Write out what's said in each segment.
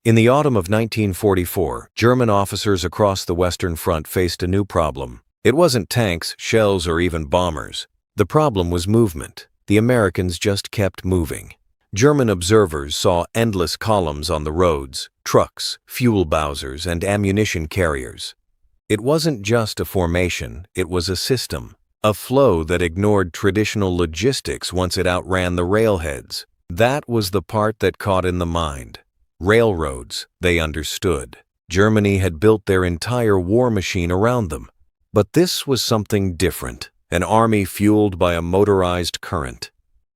In the autumn of 1944, German officers across the Western Front faced a new problem. It wasn't tanks, shells, or even bombers. The problem was movement. The Americans just kept moving. German observers saw endless columns on the roads, trucks, fuel bowsers, and ammunition carriers. It wasn't just a formation, it was a system. A flow that ignored traditional logistics once it outran the railheads. That was the part that caught in the mind. Railroads, they understood. Germany had built their entire war machine around them. But this was something different, an army fueled by a motorized current.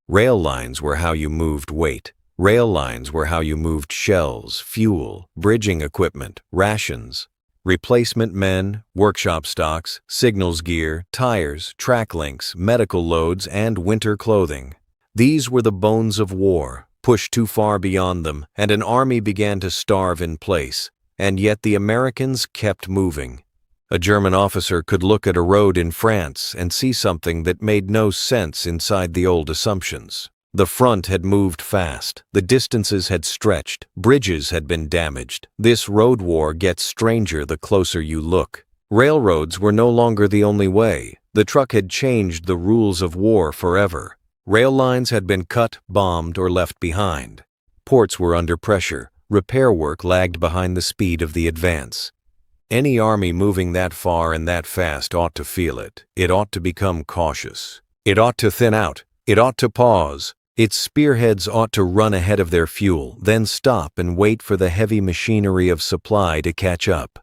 Rail lines were how you moved weight. Rail lines were how you moved shells, fuel, bridging equipment, rations. Replacement men, workshop stocks, signals gear, tires, track links, medical loads, and winter clothing. These were the bones of war, pushed too far beyond them, and an army began to starve in place. And yet the Americans kept moving. A German officer could look at a road in France and see something that made no sense inside the old assumptions. The front had moved fast, the distances had stretched, bridges had been damaged. This road war gets stranger the closer you look. Railroads were no longer the only way. The truck had changed the rules of war forever. Rail lines had been cut, bombed, or left behind. Ports were under pressure. Repair work lagged behind the speed of the advance. Any army moving that far and that fast ought to feel it. It ought to become cautious. It ought to thin out. It ought to pause. Its spearheads ought to run ahead of their fuel, then stop and wait for the heavy machinery of supply to catch up.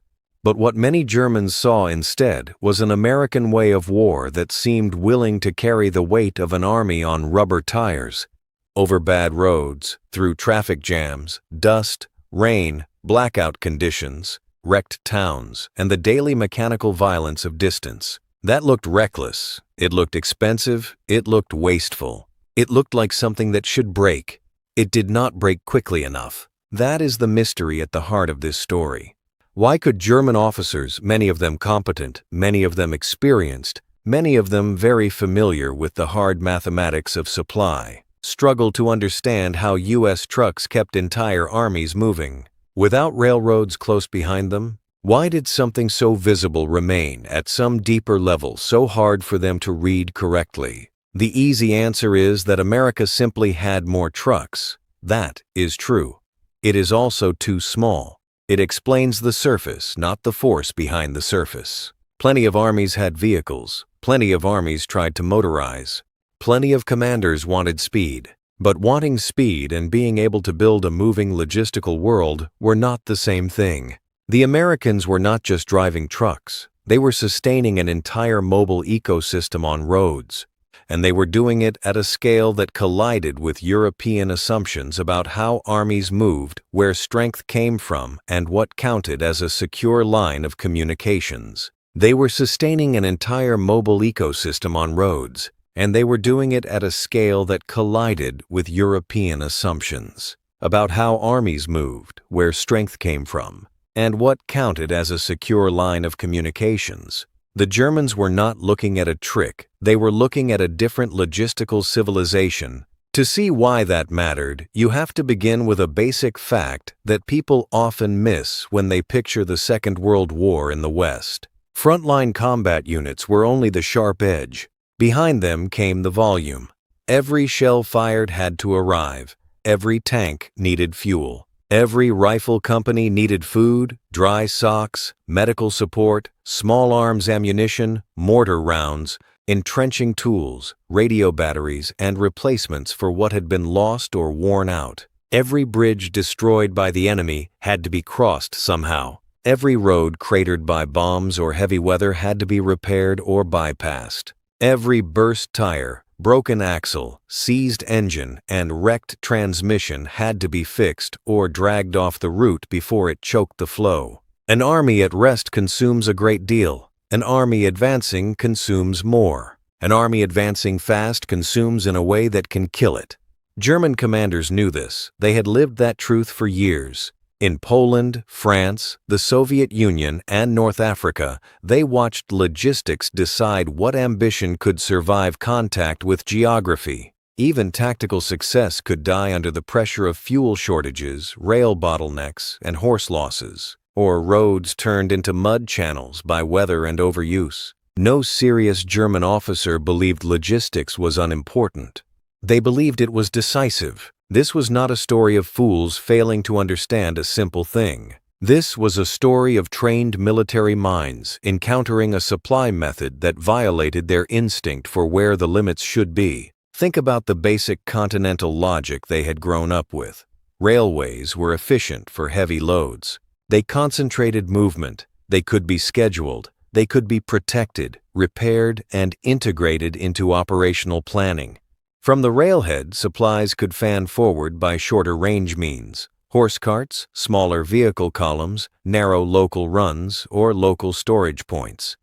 But what many Germans saw instead was an American way of war that seemed willing to carry the weight of an army on rubber tires, over bad roads, through traffic jams, dust, rain, blackout conditions, wrecked towns, and the daily mechanical violence of distance. That looked reckless. It looked expensive. It looked wasteful. It looked like something that should break. It did not break quickly enough. That is the mystery at the heart of this story. Why could German officers, many of them competent, many of them experienced, many of them very familiar with the hard mathematics of supply, struggle to understand how U.S. trucks kept entire armies moving? Without railroads close behind them, why did something so visible remain at some deeper level so hard for them to read correctly? The easy answer is that America simply had more trucks. That is true. It is also too small. It explains the surface, not the force behind the surface. Plenty of armies had vehicles. Plenty of armies tried to motorize. Plenty of commanders wanted speed. But wanting speed and being able to build a moving logistical world were not the same thing. The Americans were not just driving trucks. They were sustaining an entire mobile ecosystem on roads. And they were doing it at a scale that collided with European assumptions about how armies moved, where strength came from, and what counted as a secure line of communications. They were sustaining an entire mobile ecosystem on roads, and they were doing it at a scale that collided with European assumptions about how armies moved, where strength came from, and what counted as a secure line of communications. The Germans were not looking at a trick, they were looking at a different logistical civilization. To see why that mattered, you have to begin with a basic fact that people often miss when they picture the Second World War in the West. Frontline combat units were only the sharp edge. Behind them came the volume. Every shell fired had to arrive. Every tank needed fuel. Every rifle company needed food, dry socks, medical support, small arms ammunition, mortar rounds, entrenching tools, radio batteries, and replacements for what had been lost or worn out. Every bridge destroyed by the enemy had to be crossed somehow. Every road cratered by bombs or heavy weather had to be repaired or bypassed. Every burst tire, broken axle, seized engine, and wrecked transmission had to be fixed or dragged off the route before it choked the flow. An army at rest consumes a great deal. An army advancing consumes more. An army advancing fast consumes in a way that can kill it. German commanders knew this. They had lived that truth for years. In Poland, France, the Soviet Union, and North Africa, they watched logistics decide what ambition could survive contact with geography. Even tactical success could die under the pressure of fuel shortages, rail bottlenecks, and horse losses, or roads turned into mud channels by weather and overuse. No serious German officer believed logistics was unimportant. They believed it was decisive. This was not a story of fools failing to understand a simple thing. This was a story of trained military minds encountering a supply method that violated their instinct for where the limits should be. Think about the basic continental logic they had grown up with. Railways were efficient for heavy loads. They concentrated movement. They could be scheduled. They could be protected, repaired, and integrated into operational planning. From the railhead, supplies could fan forward by shorter range means. Horse carts, smaller vehicle columns, narrow local runs, or local storage points.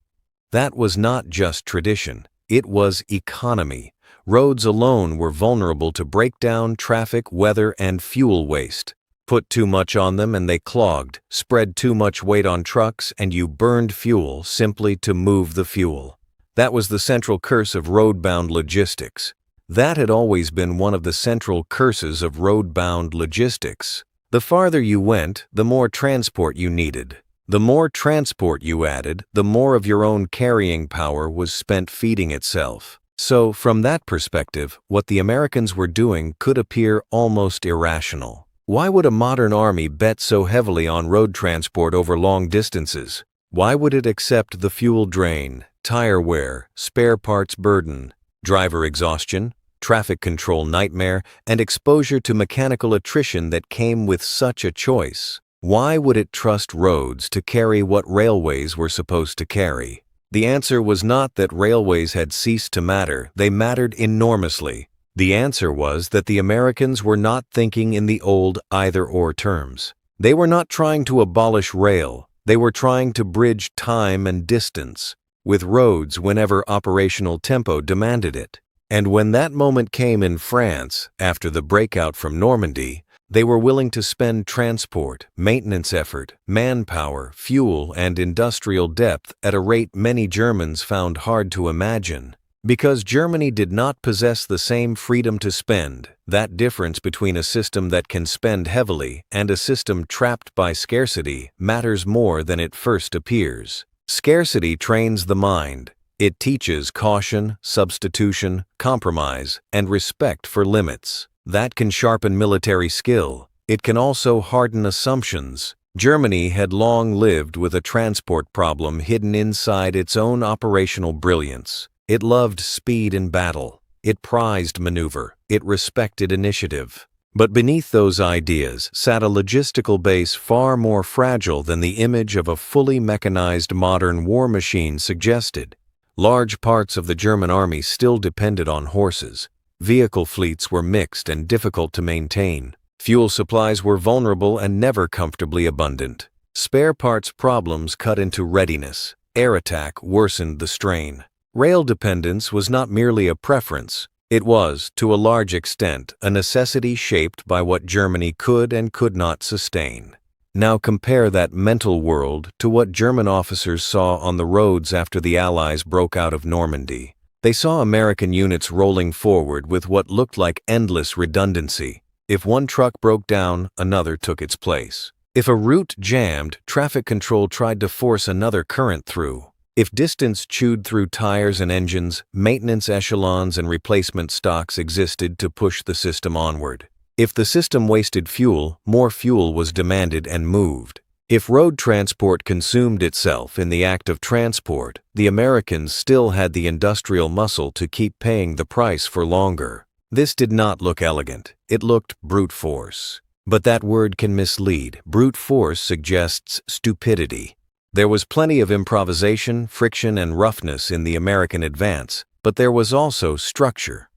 That was not just tradition. It was economy. Roads alone were vulnerable to breakdown, traffic, weather, and fuel waste. Put too much on them and they clogged, spread too much weight on trucks, and you burned fuel simply to move the fuel. That was the central curse of road-bound logistics. That had always been one of the central curses of road-bound logistics. The farther you went, the more transport you needed. The more transport you added, the more of your own carrying power was spent feeding itself. So, from that perspective, what the Americans were doing could appear almost irrational. Why would a modern army bet so heavily on road transport over long distances? Why would it accept the fuel drain, tire wear, spare parts burden, driver exhaustion, traffic control nightmare, and exposure to mechanical attrition that came with such a choice? Why would it trust roads to carry what railways were supposed to carry? The answer was not that railways had ceased to matter. They mattered enormously. The answer was that the Americans were not thinking in the old either-or terms. They were not trying to abolish rail. They were trying to bridge time and distance with roads whenever operational tempo demanded it. And when that moment came in France, after the breakout from Normandy, they were willing to spend transport, maintenance effort, manpower, fuel, and industrial depth at a rate many Germans found hard to imagine. Because Germany did not possess the same freedom to spend, that difference between a system that can spend heavily and a system trapped by scarcity matters more than it first appears. Scarcity trains the mind. It teaches caution, substitution, compromise, and respect for limits. That can sharpen military skill. It can also harden assumptions. Germany had long lived with a transport problem hidden inside its own operational brilliance. It loved speed in battle. It prized maneuver. It respected initiative. But beneath those ideas sat a logistical base far more fragile than the image of a fully mechanized modern war machine suggested. Large parts of the German army still depended on horses. Vehicle fleets were mixed and difficult to maintain. Fuel supplies were vulnerable and never comfortably abundant. Spare parts problems cut into readiness. Air attack worsened the strain. Rail dependence was not merely a preference. It was, to a large extent, a necessity shaped by what Germany could and could not sustain. Now compare that mental world to what German officers saw on the roads after the Allies broke out of Normandy. They saw American units rolling forward with what looked like endless redundancy. If one truck broke down, another took its place. If a route jammed, traffic control tried to force another current through. If distance chewed through tires and engines, maintenance echelons and replacement stocks existed to push the system onward. If the system wasted fuel, more fuel was demanded and moved. If road transport consumed itself in the act of transport, the Americans still had the industrial muscle to keep paying the price for longer. This did not look elegant. It looked brute force. But that word can mislead. Brute force suggests stupidity. There was plenty of improvisation, friction, and roughness in the American advance, but there was also structure.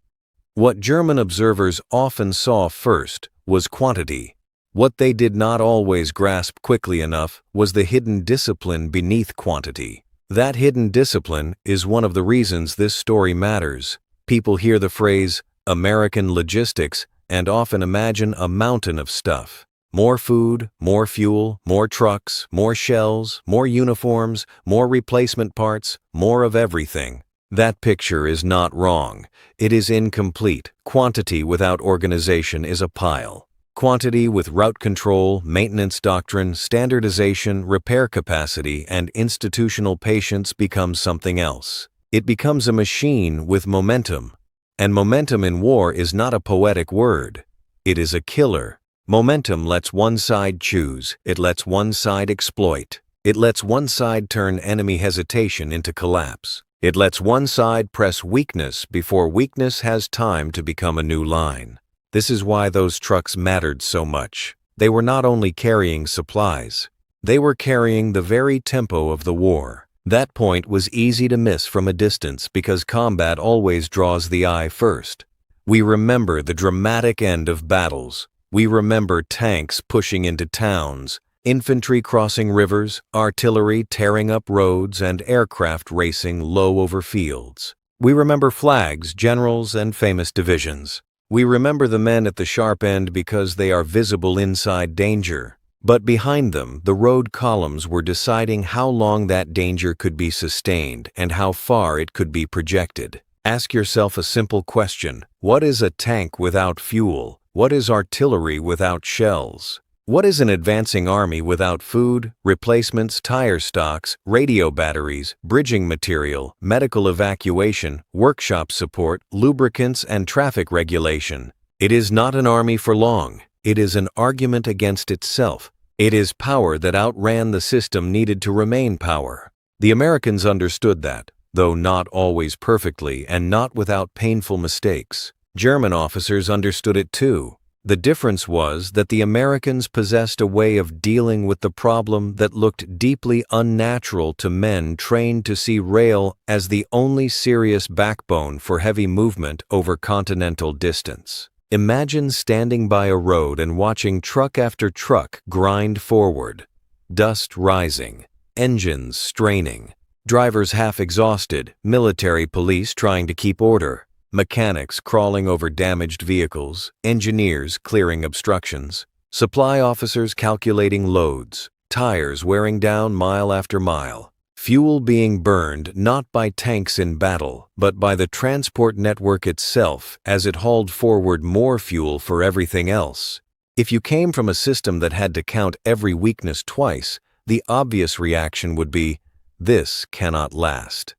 What German observers often saw first was quantity. What they did not always grasp quickly enough was the hidden discipline beneath quantity. That hidden discipline is one of the reasons this story matters. People hear the phrase, American logistics, and often imagine a mountain of stuff. More food, more fuel, more trucks, more shells, more uniforms, more replacement parts, more of everything. That picture is not wrong. It is incomplete. Quantity without organization is a pile. Quantity with route control, maintenance doctrine, standardization, repair capacity, and institutional patience becomes something else. It becomes a machine with momentum. And momentum in war is not a poetic word. It is a killer. Momentum lets one side choose. It lets one side exploit. It lets one side turn enemy hesitation into collapse. It lets one side press weakness before weakness has time to become a new line. This is why those trucks mattered so much. They were not only carrying supplies. They were carrying the very tempo of the war. That point was easy to miss from a distance because combat always draws the eye first. We remember the dramatic end of battles. We remember tanks pushing into towns, infantry crossing rivers, artillery tearing up roads, and aircraft racing low over fields. We remember flags, generals, and famous divisions. We remember the men at the sharp end because they are visible inside danger. But behind them, the road columns were deciding how long that danger could be sustained and how far it could be projected. Ask yourself a simple question. What is a tank without fuel? What is artillery without shells? What is an advancing army without food, replacements, tire stocks, radio batteries, bridging material, medical evacuation, workshop support, lubricants, and traffic regulation? It is not an army for long. It is an argument against itself. It is power that outran the system needed to remain power. The Americans understood that, though not always perfectly and not without painful mistakes. German officers understood it too. The difference was that the Americans possessed a way of dealing with the problem that looked deeply unnatural to men trained to see rail as the only serious backbone for heavy movement over continental distance. Imagine standing by a road and watching truck after truck grind forward. Dust rising, engines straining, drivers half exhausted, military police trying to keep order. Mechanics crawling over damaged vehicles, engineers clearing obstructions, supply officers calculating loads, tires wearing down mile after mile, fuel being burned not by tanks in battle, but by the transport network itself as it hauled forward more fuel for everything else. If you came from a system that had to count every weakness twice, the obvious reaction would be, "This cannot last."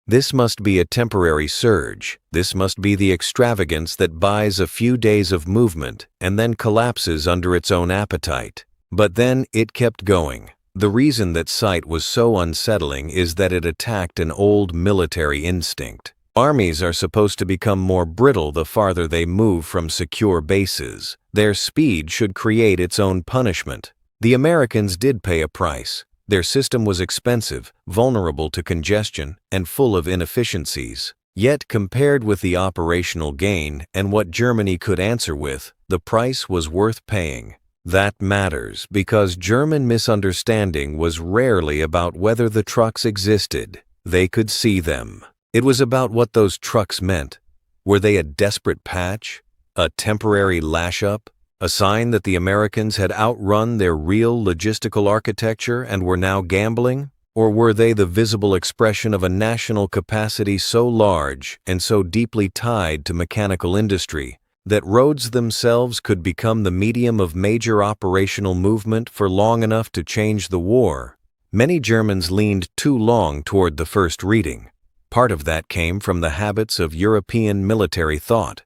This must be a temporary surge. This must be the extravagance that buys a few days of movement and then collapses under its own appetite. But then it kept going. The reason that sight was so unsettling is that it attacked an old military instinct. Armies are supposed to become more brittle the farther they move from secure bases. Their speed should create its own punishment. The Americans did pay a price. Their system was expensive, vulnerable to congestion, and full of inefficiencies. Yet, compared with the operational gain and what Germany could answer with, the price was worth paying. That matters because German misunderstanding was rarely about whether the trucks existed. They could see them. It was about what those trucks meant. Were they a desperate patch? A temporary lash-up? A sign that the Americans had outrun their real logistical architecture and were now gambling? Or were they the visible expression of a national capacity so large and so deeply tied to mechanical industry that roads themselves could become the medium of major operational movement for long enough to change the war? Many Germans leaned too long toward the first reading. Part of that came from the habits of European military thought.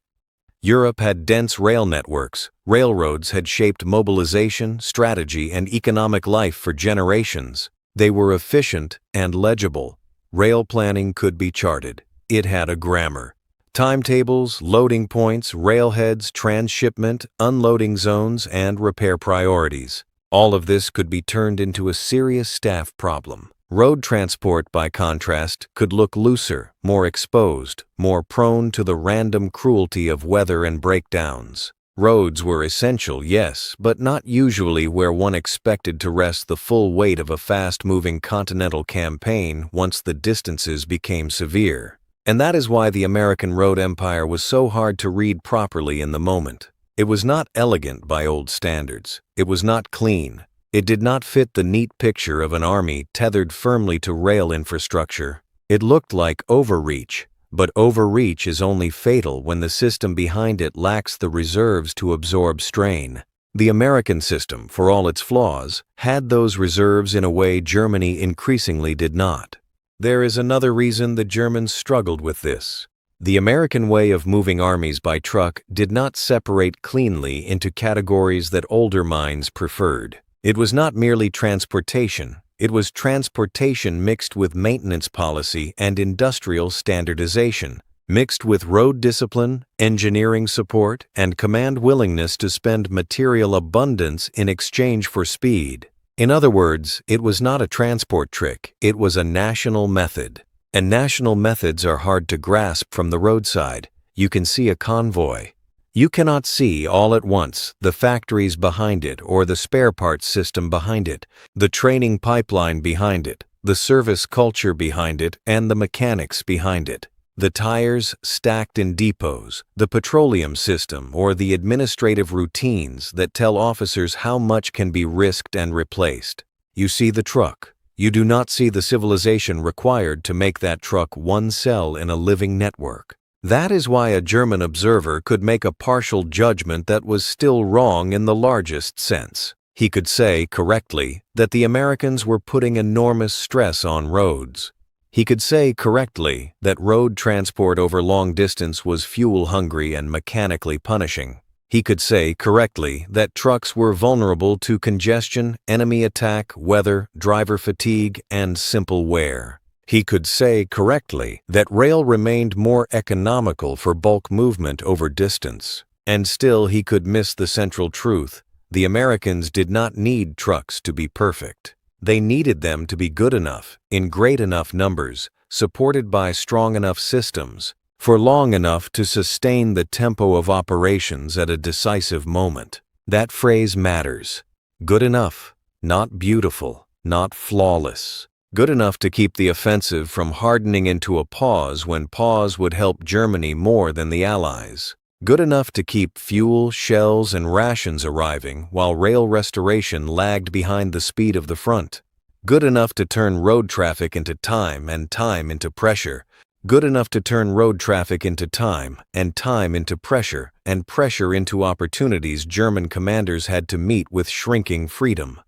Europe had dense rail networks. Railroads had shaped mobilization, strategy, and economic life for generations. They were efficient and legible. Rail planning could be charted. It had a grammar. Timetables, loading points, railheads, transshipment, unloading zones, and repair priorities. All of this could be turned into a serious staff problem. Road transport, by contrast, could look looser, more exposed, more prone to the random cruelty of weather and breakdowns. Roads were essential, yes, but not usually where one expected to rest the full weight of a fast-moving continental campaign once the distances became severe. And that is why the American road empire was so hard to read properly in the moment. It was not elegant by old standards. It was not clean. It did not fit the neat picture of an army tethered firmly to rail infrastructure. It looked like overreach, but overreach is only fatal when the system behind it lacks the reserves to absorb strain. The American system, for all its flaws, had those reserves in a way Germany increasingly did not. There is another reason the Germans struggled with this. The American way of moving armies by truck did not separate cleanly into categories that older minds preferred. It was not merely transportation, it was transportation mixed with maintenance policy and industrial standardization, mixed with road discipline, engineering support, and command willingness to spend material abundance in exchange for speed. In other words, it was not a transport trick, it was a national method. And national methods are hard to grasp from the roadside. You can see a convoy. You cannot see all at once the factories behind it or the spare parts system behind it, the training pipeline behind it, the service culture behind it, and the mechanics behind it. The tires stacked in depots, the petroleum system, or the administrative routines that tell officers how much can be risked and replaced. You see the truck. You do not see the civilization required to make that truck one cell in a living network. That is why a German observer could make a partial judgment that was still wrong in the largest sense. He could say, correctly, that the Americans were putting enormous stress on roads. He could say correctly that road transport over long distance was fuel-hungry and mechanically punishing. He could say correctly that trucks were vulnerable to congestion, enemy attack, weather, driver fatigue, and simple wear. He could say correctly that rail remained more economical for bulk movement over distance. And still he could miss the central truth. The Americans did not need trucks to be perfect. They needed them to be good enough, in great enough numbers, supported by strong enough systems, for long enough to sustain the tempo of operations at a decisive moment. That phrase matters. Good enough, not beautiful, not flawless. Good enough to keep the offensive from hardening into a pause when pause would help Germany more than the Allies. Good enough to keep fuel, shells, and rations arriving while rail restoration lagged behind the speed of the front. Good enough to turn road traffic into time and time into pressure. Good enough to turn road traffic into time and time into pressure and pressure into opportunities German commanders had to meet with shrinking freedom.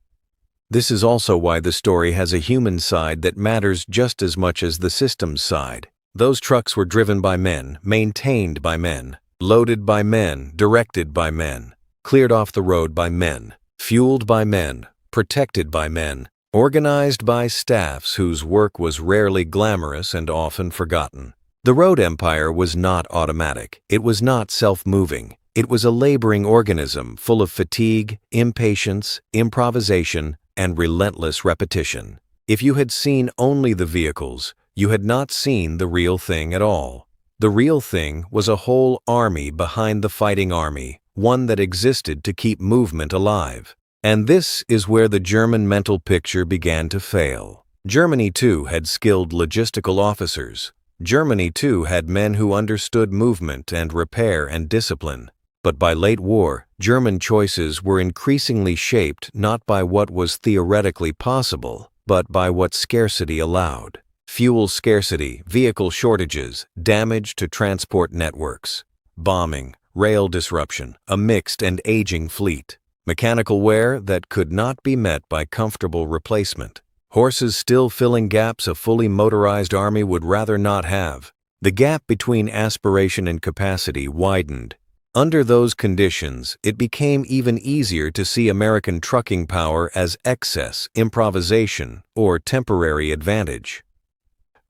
This is also why the story has a human side that matters just as much as the systems side. Those trucks were driven by men, maintained by men, loaded by men, directed by men, cleared off the road by men, fueled by men, protected by men, organized by staffs whose work was rarely glamorous and often forgotten. The road empire was not automatic. It was not self-moving. It was a laboring organism full of fatigue, impatience, improvisation, and relentless repetition. If you had seen only the vehicles, you had not seen the real thing at all. The real thing was a whole army behind the fighting army, one that existed to keep movement alive. And this is where the German mental picture began to fail. Germany, too, had skilled logistical officers. Germany, too, had men who understood movement and repair and discipline. But by late war, German choices were increasingly shaped not by what was theoretically possible, but by what scarcity allowed. Fuel scarcity, vehicle shortages, damage to transport networks, bombing, rail disruption, a mixed and aging fleet. Mechanical wear that could not be met by comfortable replacement. Horses still filling gaps a fully motorized army would rather not have. The gap between aspiration and capacity widened. Under those conditions, it became even easier to see American trucking power as excess, improvisation, or temporary advantage,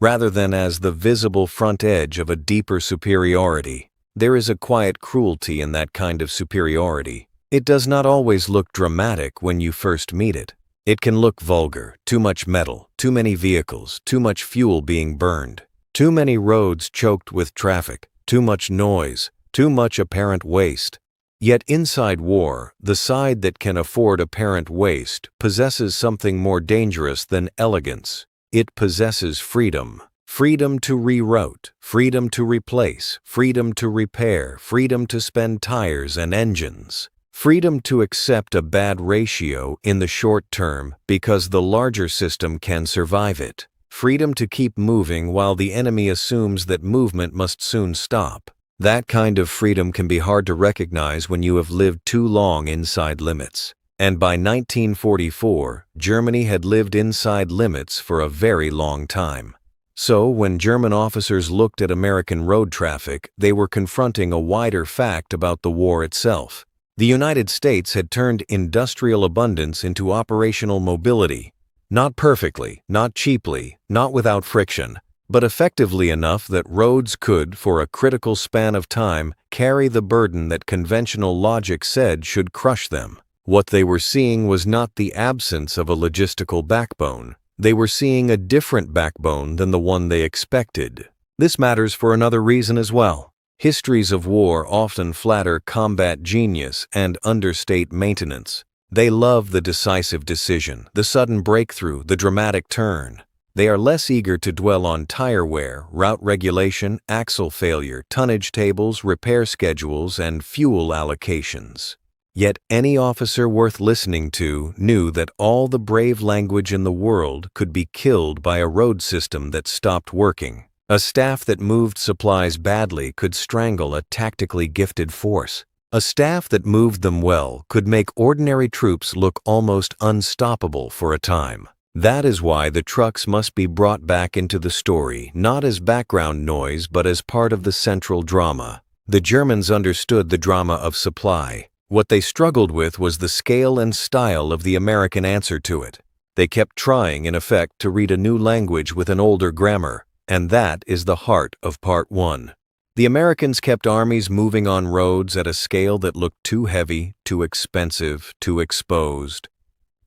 rather than as the visible front edge of a deeper superiority. There is a quiet cruelty in that kind of superiority. It does not always look dramatic when you first meet it. It can look vulgar, too much metal, too many vehicles, too much fuel being burned, too many roads choked with traffic, too much noise, too much apparent waste. Yet inside war, the side that can afford apparent waste possesses something more dangerous than elegance. It possesses freedom. Freedom to reroute, freedom to replace, freedom to repair, freedom to spend tires and engines. Freedom to accept a bad ratio in the short term because the larger system can survive it. freedom to keep moving while the enemy assumes that movement must soon stop. That kind of freedom can be hard to recognize when you have lived too long inside limits. And by 1944, Germany had lived inside limits for a very long time. So, when German officers looked at American road traffic, they were confronting a wider fact about the war itself. The United States had turned industrial abundance into operational mobility. Not perfectly, not cheaply, not without friction, but effectively enough that roads could, for a critical span of time, carry the burden that conventional logic said should crush them. What they were seeing was not the absence of a logistical backbone. They were seeing a different backbone than the one they expected. This matters for another reason as well. Histories of war often flatter combat genius and understate maintenance. They love the decisive decision, the sudden breakthrough, the dramatic turn. They are less eager to dwell on tire wear, route regulation, axle failure, tonnage tables, repair schedules, and fuel allocations. Yet any officer worth listening to knew that all the brave language in the world could be killed by a road system that stopped working. A staff that moved supplies badly could strangle a tactically gifted force. A staff that moved them well could make ordinary troops look almost unstoppable for a time. That is why the trucks must be brought back into the story, not as background noise but as part of the central drama. The Germans understood the drama of supply. What they struggled with was the scale and style of the American answer to it. They kept trying, in effect, to read a new language with an older grammar, and that is the heart of Part 1. The Americans kept armies moving on roads at a scale that looked too heavy, too expensive, too exposed,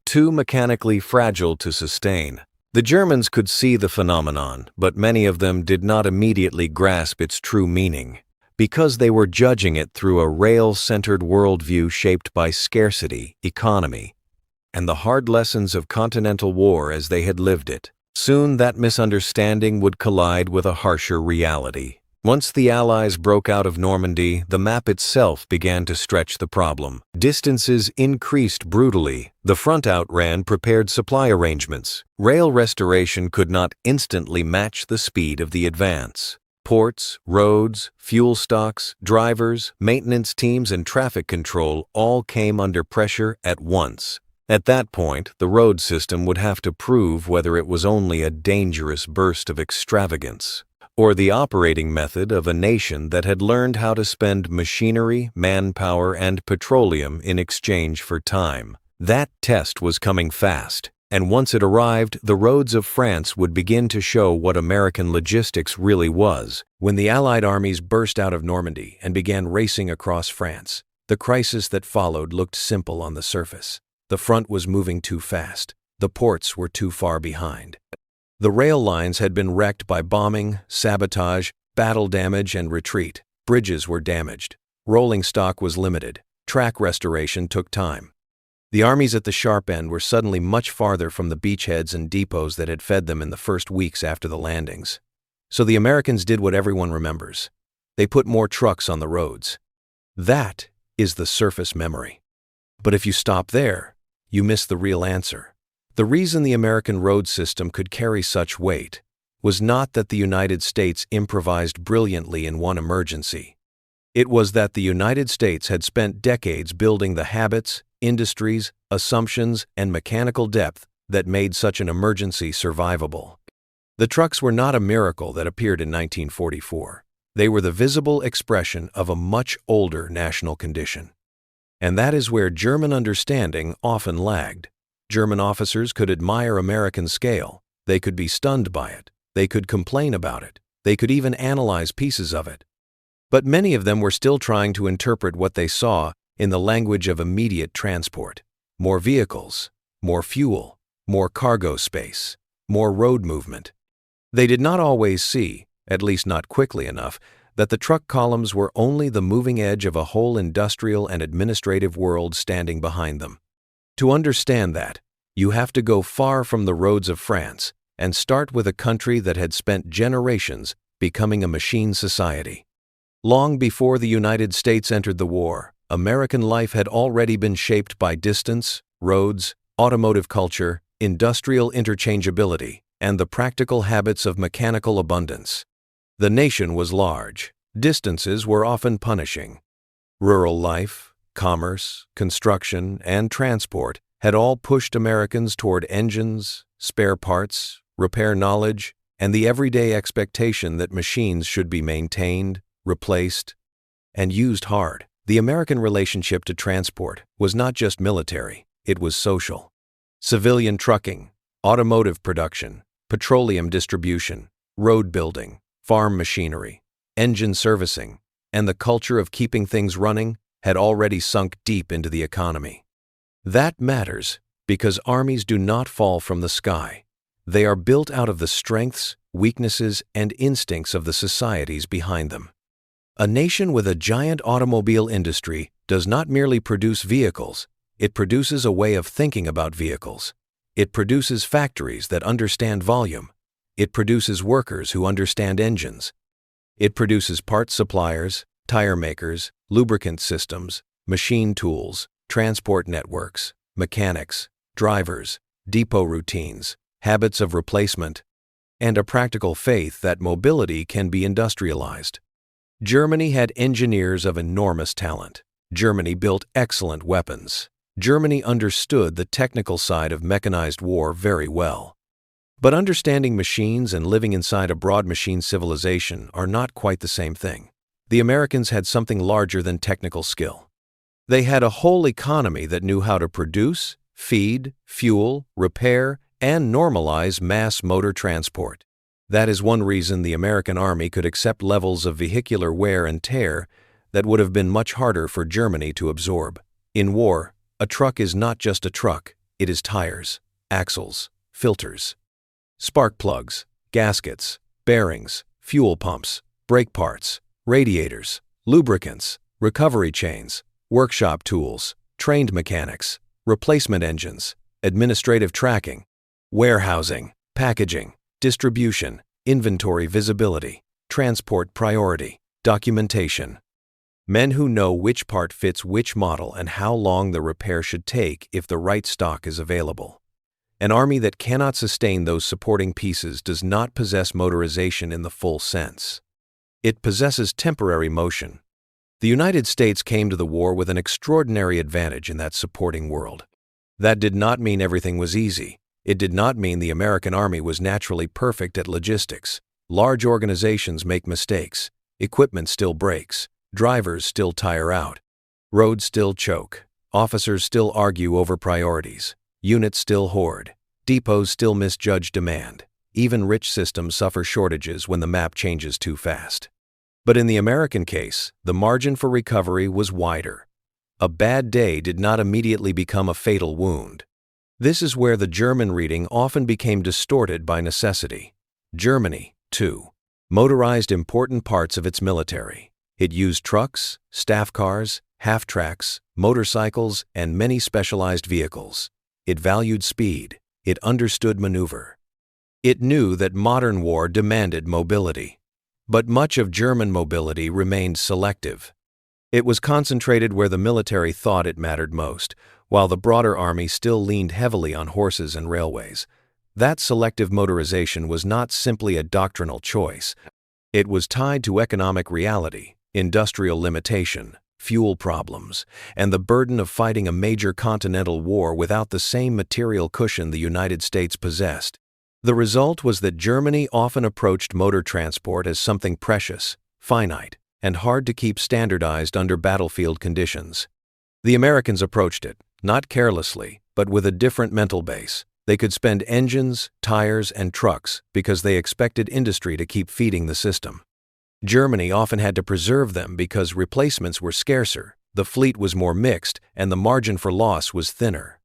too mechanically fragile to sustain. The Germans could see the phenomenon, but many of them did not immediately grasp its true meaning, because they were judging it through a rail-centered worldview shaped by scarcity, economy, and the hard lessons of continental war as they had lived it. Soon that misunderstanding would collide with a harsher reality. Once the Allies broke out of Normandy, the map itself began to stretch the problem. Distances increased brutally. The front outran prepared supply arrangements. Rail restoration could not instantly match the speed of the advance. Ports, roads, fuel stocks, drivers, maintenance teams, and traffic control all came under pressure at once. At that point, the road system would have to prove whether it was only a dangerous burst of extravagance, or the operating method of a nation that had learned how to spend machinery, manpower, and petroleum in exchange for time. That test was coming fast, and once it arrived, the roads of France would begin to show what American logistics really was. When the Allied armies burst out of Normandy and began racing across France, the crisis that followed looked simple on the surface. The front was moving too fast. The ports were too far behind. The rail lines had been wrecked by bombing, sabotage, battle damage, and retreat. Bridges were damaged. Rolling stock was limited. Track restoration took time. The armies at the sharp end were suddenly much farther from the beachheads and depots that had fed them in the first weeks after the landings. So the Americans did what everyone remembers. They put more trucks on the roads. That is the surface memory. But if you stop there, you miss the real answer. The reason the American road system could carry such weight was not that the United States improvised brilliantly in one emergency. It was that the United States had spent decades building the habits, industries, assumptions, and mechanical depth that made such an emergency survivable. The trucks were not a miracle that appeared in 1944. They were the visible expression of a much older national condition. And that is where German understanding often lagged. German officers could admire American scale. They could be stunned by it. They could complain about it. They could even analyze pieces of it. But many of them were still trying to interpret what they saw in the language of immediate transport. More vehicles, more fuel, more cargo space, more road movement. They did not always see, at least not quickly enough, that the truck columns were only the moving edge of a whole industrial and administrative world standing behind them. To understand that, you have to go far from the roads of France and start with a country that had spent generations becoming a machine society. Long before the United States entered the war, American life had already been shaped by distance, roads, automotive culture, industrial interchangeability, and the practical habits of mechanical abundance. The nation was large. Distances were often punishing. Rural life, commerce, construction, and transport had all pushed Americans toward engines, spare parts, repair knowledge, and the everyday expectation that machines should be maintained, replaced, and used hard. The American relationship to transport was not just military, it was social. Civilian trucking, automotive production, petroleum distribution, road building, farm machinery, engine servicing, and the culture of keeping things running had already sunk deep into the economy. That matters because armies do not fall from the sky. They are built out of the strengths, weaknesses, and instincts of the societies behind them. A nation with a giant automobile industry does not merely produce vehicles, it produces a way of thinking about vehicles. It produces factories that understand volume. It produces workers who understand engines. It produces parts suppliers, tire makers, lubricant systems, machine tools, transport networks, mechanics, drivers, depot routines, habits of replacement, and a practical faith that mobility can be industrialized. Germany had engineers of enormous talent. Germany built excellent weapons. Germany understood the technical side of mechanized war very well. But understanding machines and living inside a broad machine civilization are not quite the same thing. The Americans had something larger than technical skill. They had a whole economy that knew how to produce, feed, fuel, repair, and normalize mass motor transport. That is one reason the American Army could accept levels of vehicular wear and tear that would have been much harder for Germany to absorb. In war, a truck is not just a truck, it is tires, axles, filters, spark plugs, gaskets, bearings, fuel pumps, brake parts, radiators, lubricants, recovery chains, workshop tools, trained mechanics, replacement engines, administrative tracking, warehousing, packaging, distribution, inventory visibility, transport priority, documentation. Men who know which part fits which model and how long the repair should take if the right stock is available. An army that cannot sustain those supporting pieces does not possess motorization in the full sense. It possesses temporary motion. The United States came to the war with an extraordinary advantage in that supporting world. That did not mean everything was easy. It did not mean the American Army was naturally perfect at logistics. Large organizations make mistakes. Equipment still breaks. Drivers still tire out. Roads still choke. Officers still argue over priorities. Units still hoard. Depots still misjudge demand. Even rich systems suffer shortages when the map changes too fast. But in the American case, the margin for recovery was wider. A bad day did not immediately become a fatal wound. This is where the German reading often became distorted by necessity. Germany, too, motorized important parts of its military. It used trucks, staff cars, half-tracks, motorcycles, and many specialized vehicles. It valued speed. It understood maneuver. It knew that modern war demanded mobility. But much of German mobility remained selective. It was concentrated where the military thought it mattered most, while the broader army still leaned heavily on horses and railways. That selective motorization was not simply a doctrinal choice. It was tied to economic reality, industrial limitation, fuel problems, and the burden of fighting a major continental war without the same material cushion the United States possessed. The result was that Germany often approached motor transport as something precious, finite, and hard to keep standardized under battlefield conditions. The Americans approached it, not carelessly, but with a different mental base. They could spend engines, tires, and trucks because they expected industry to keep feeding the system. Germany often had to preserve them because replacements were scarcer, the fleet was more mixed, and the margin for loss was thinner.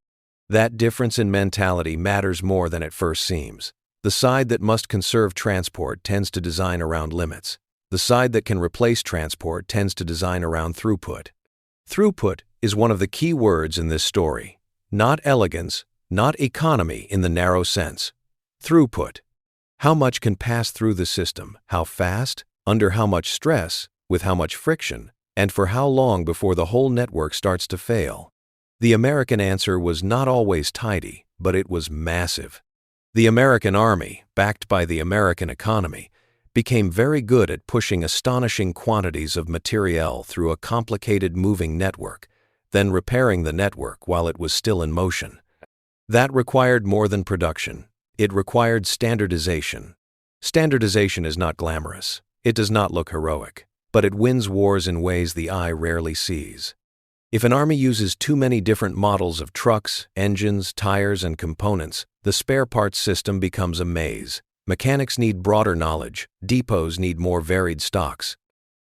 That difference in mentality matters more than it first seems. The side that must conserve transport tends to design around limits. The side that can replace transport tends to design around throughput. Throughput is one of the key words in this story. Not elegance, not economy in the narrow sense. Throughput. How much can pass through the system, how fast, under how much stress, with how much friction, and for how long before the whole network starts to fail. The American answer was not always tidy, but it was massive. The American Army, backed by the American economy, became very good at pushing astonishing quantities of materiel through a complicated moving network, then repairing the network while it was still in motion. That required more than production. It required standardization. Standardization is not glamorous. It does not look heroic, but it wins wars in ways the eye rarely sees. If an army uses too many different models of trucks, engines, tires, and components, the spare parts system becomes a maze. Mechanics need broader knowledge. Depots need more varied stocks.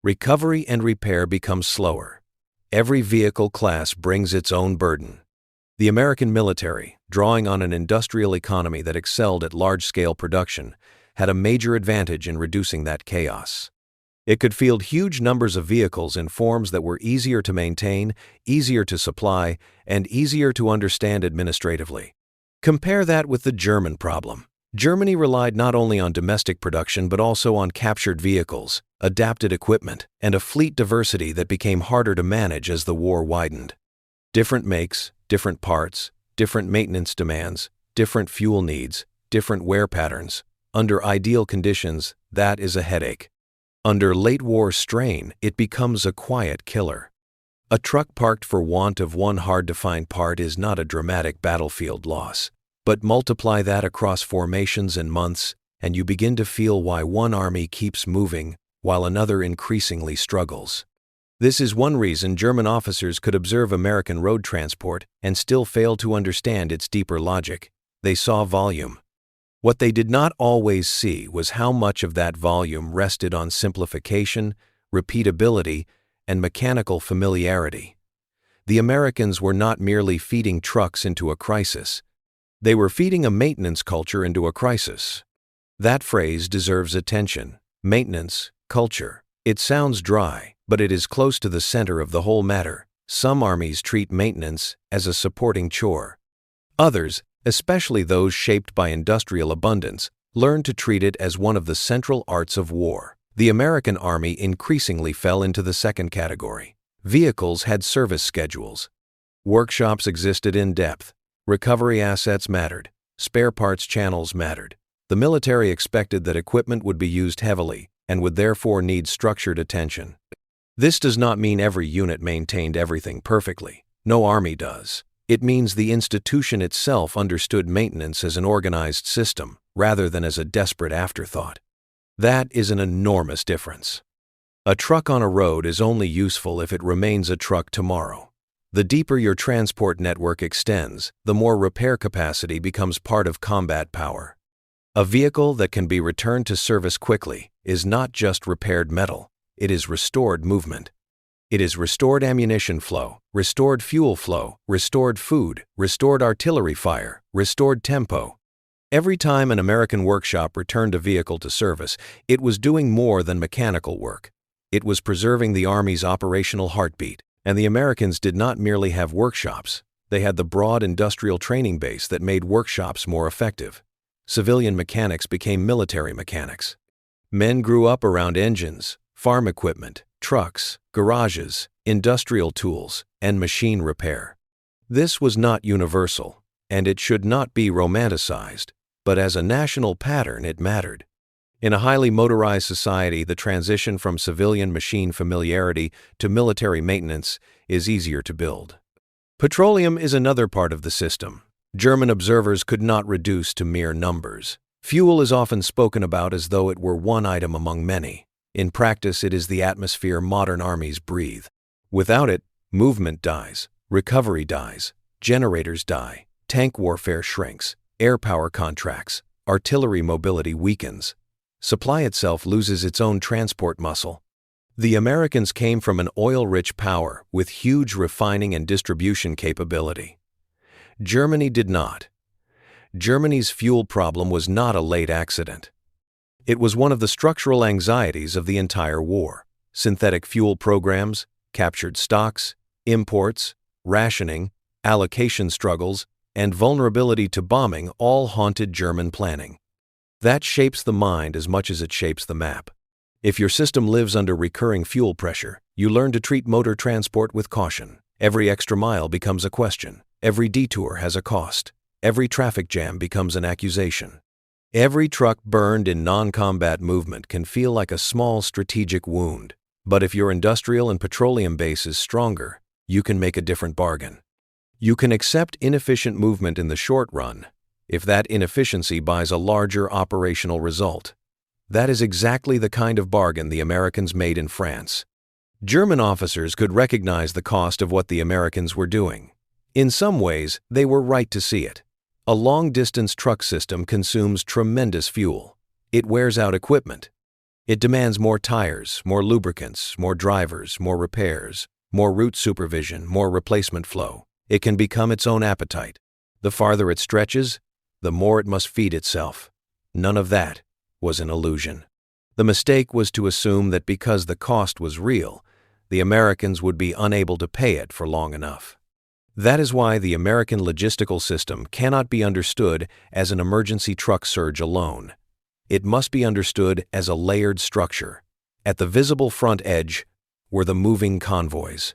Recovery and repair become slower. Every vehicle class brings its own burden. The American military, drawing on an industrial economy that excelled at large-scale production, had a major advantage in reducing that chaos. It could field huge numbers of vehicles in forms that were easier to maintain, easier to supply, and easier to understand administratively. Compare that with the German problem. Germany relied not only on domestic production but also on captured vehicles, adapted equipment, and a fleet diversity that became harder to manage as the war widened. Different makes, different parts, different maintenance demands, different fuel needs, different wear patterns. Under ideal conditions, that is a headache. Under late-war strain, it becomes a quiet killer. A truck parked for want of one hard-to-find part is not a dramatic battlefield loss. But multiply that across formations and months, and you begin to feel why one army keeps moving while another increasingly struggles. This is one reason German officers could observe American road transport and still fail to understand its deeper logic. They saw volume. What they did not always see was how much of that volume rested on simplification, repeatability, and mechanical familiarity. The Americans were not merely feeding trucks into a crisis. They were feeding a maintenance culture into a crisis. That phrase deserves attention. Maintenance, culture. It sounds dry, but it is close to the center of the whole matter. Some armies treat maintenance as a supporting chore. Others, especially those shaped by industrial abundance, learn to treat it as one of the central arts of war. The American Army increasingly fell into the second category. Vehicles had service schedules. Workshops existed in depth. Recovery assets mattered. Spare parts channels mattered. The military expected that equipment would be used heavily and would therefore need structured attention. This does not mean every unit maintained everything perfectly. No army does. It means the institution itself understood maintenance as an organized system rather than as a desperate afterthought. That is an enormous difference. A truck on a road is only useful if it remains a truck tomorrow. The deeper your transport network extends, the more repair capacity becomes part of combat power. A vehicle that can be returned to service quickly is not just repaired metal, it is restored movement. It is restored ammunition flow, restored fuel flow, restored food, restored artillery fire, restored tempo. Every time an American workshop returned a vehicle to service, it was doing more than mechanical work. It was preserving the Army's operational heartbeat. And the Americans did not merely have workshops, they had the broad industrial training base that made workshops more effective. Civilian mechanics became military mechanics. Men grew up around engines, farm equipment, trucks, garages, industrial tools, and machine repair. This was not universal, and it should not be romanticized, but as a national pattern it mattered. In a highly motorized society, the transition from civilian machine familiarity to military maintenance is easier to build. Petroleum is another part of the system. German observers could not reduce to mere numbers. Fuel is often spoken about as though it were one item among many. In practice, it is the atmosphere modern armies breathe. Without it, movement dies, recovery dies, generators die, tank warfare shrinks, air power contracts, artillery mobility weakens. Supply itself loses its own transport muscle. The Americans came from an oil-rich power with huge refining and distribution capability. Germany did not. Germany's fuel problem was not a late accident. It was one of the structural anxieties of the entire war. Synthetic fuel programs, captured stocks, imports, rationing, allocation struggles, and vulnerability to bombing all haunted German planning. That shapes the mind as much as it shapes the map. If your system lives under recurring fuel pressure, you learn to treat motor transport with caution. Every extra mile becomes a question. Every detour has a cost. every traffic jam becomes an accusation. Every truck burned in non-combat movement can feel like a small strategic wound. But if your industrial and petroleum base is stronger, you can make a different bargain. You can accept inefficient movement in the short run if that inefficiency buys a larger operational result. That is exactly the kind of bargain the Americans made in France. German officers could recognize the cost of what the Americans were doing. In some ways, they were right to see it. A long-distance truck system consumes tremendous fuel. It wears out equipment. It demands more tires, more lubricants, more drivers, more repairs, more route supervision, more replacement flow. It can become its own appetite. The farther it stretches, the more it must feed itself. None of that was an illusion. The mistake was to assume that because the cost was real, the Americans would be unable to pay it for long enough. That is why the American logistical system cannot be understood as an emergency truck surge alone. It must be understood as a layered structure. At the visible front edge were the moving convoys.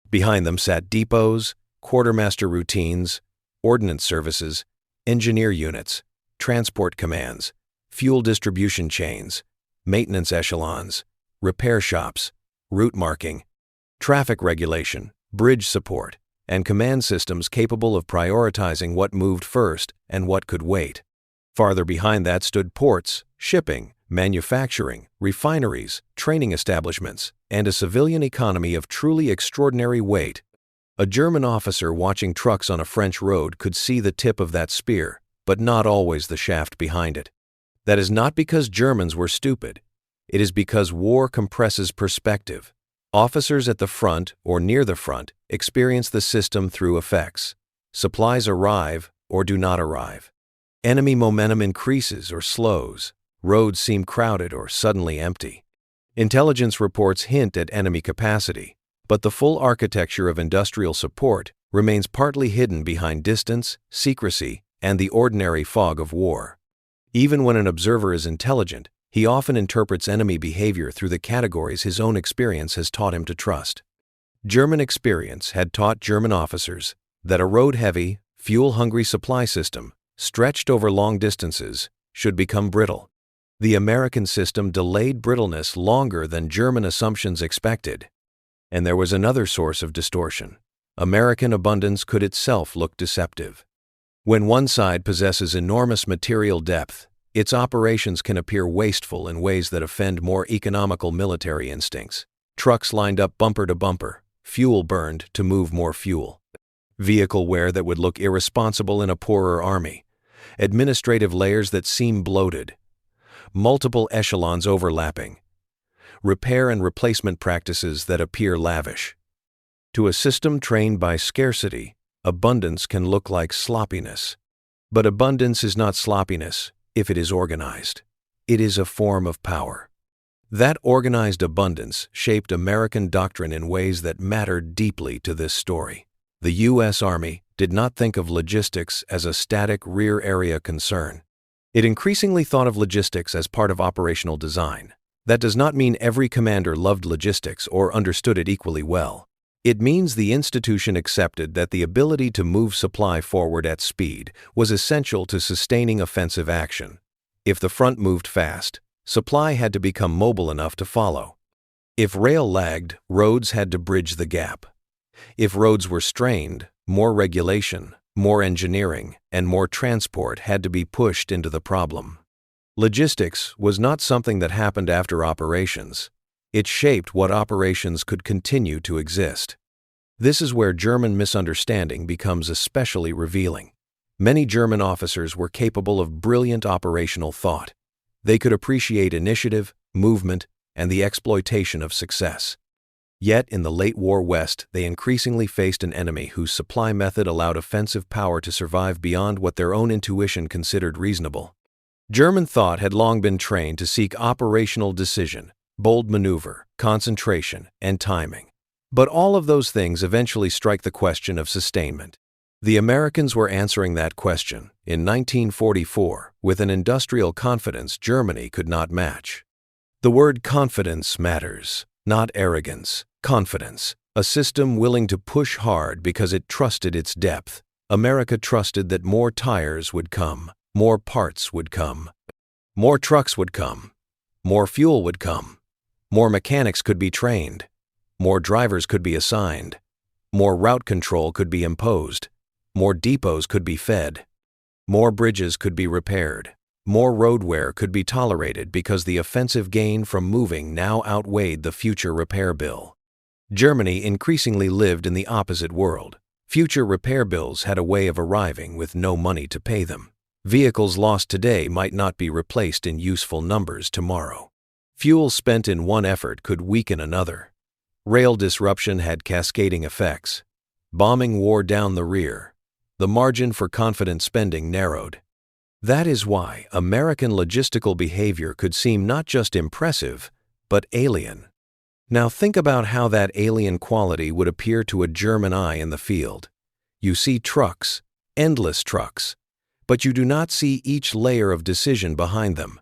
Behind them sat depots, quartermaster routines, ordnance services, engineer units, transport commands, fuel distribution chains, maintenance echelons, repair shops, route marking, traffic regulation, bridge support, and command systems capable of prioritizing what moved first and what could wait. Farther behind that stood ports, shipping, manufacturing, refineries, training establishments, and a civilian economy of truly extraordinary weight. A German officer watching trucks on a French road could see the tip of that spear, but not always the shaft behind it. That is not because Germans were stupid. It is because war compresses perspective. Officers at the front or near the front experience the system through effects. Supplies arrive or do not arrive. Enemy momentum increases or slows. Roads seem crowded or suddenly empty. Intelligence reports hint at enemy capacity, but the full architecture of industrial support remains partly hidden behind distance, secrecy, and the ordinary fog of war. Even when an observer is intelligent, he often interprets enemy behavior through the categories his own experience has taught him to trust. German experience had taught German officers that a road-heavy, fuel-hungry supply system, stretched over long distances, should become brittle. The American system delayed brittleness longer than German assumptions expected. And there was another source of distortion. American abundance could itself look deceptive. When one side possesses enormous material depth, its operations can appear wasteful in ways that offend more economical military instincts. Trucks lined up bumper to bumper, fuel burned to move more fuel. Vehicle wear that would look irresponsible in a poorer army. Administrative layers that seem bloated. Multiple echelons overlapping. Repair and replacement practices that appear lavish. To a system trained by scarcity, abundance can look like sloppiness. But abundance is not sloppiness if it is organized. It is a form of power. That organized abundance shaped American doctrine in ways that mattered deeply to this story. The U.S. Army did not think of logistics as a static rear area concern. It increasingly thought of logistics as part of operational design. That does not mean every commander loved logistics or understood it equally well. It means the institution accepted that the ability to move supply forward at speed was essential to sustaining offensive action. If the front moved fast, supply had to become mobile enough to follow. If rail lagged, roads had to bridge the gap. If roads were strained, more regulation, more engineering, and more transport had to be pushed into the problem. Logistics was not something that happened after operations. It shaped what operations could continue to exist. This is where German misunderstanding becomes especially revealing. Many German officers were capable of brilliant operational thought. They could appreciate initiative, movement, and the exploitation of success. Yet in the late war West, they increasingly faced an enemy whose supply method allowed offensive power to survive beyond what their own intuition considered reasonable. German thought had long been trained to seek operational decision, bold maneuver, concentration, and timing. But all of those things eventually strike the question of sustainment. The Americans were answering that question in 1944 with an industrial confidence Germany could not match. The word confidence matters, not arrogance. Confidence, a system willing to push hard because it trusted its depth, America trusted that more tires would come, more parts would come, more trucks would come, more fuel would come, more mechanics could be trained, more drivers could be assigned, more route control could be imposed, more depots could be fed, more bridges could be repaired, more road wear could be tolerated because the offensive gain from moving now outweighed the future repair bill. Germany increasingly lived in the opposite world. Future repair bills had a way of arriving with no money to pay them. Vehicles lost today might not be replaced in useful numbers tomorrow. Fuel spent in one effort could weaken another. Rail disruption had cascading effects. Bombing wore down the rear. The margin for confident spending narrowed. That is why American logistical behavior could seem not just impressive, but alien. Now think about how that alien quality would appear to a German eye in the field. You see trucks, endless trucks, but you do not see each layer of decision behind them.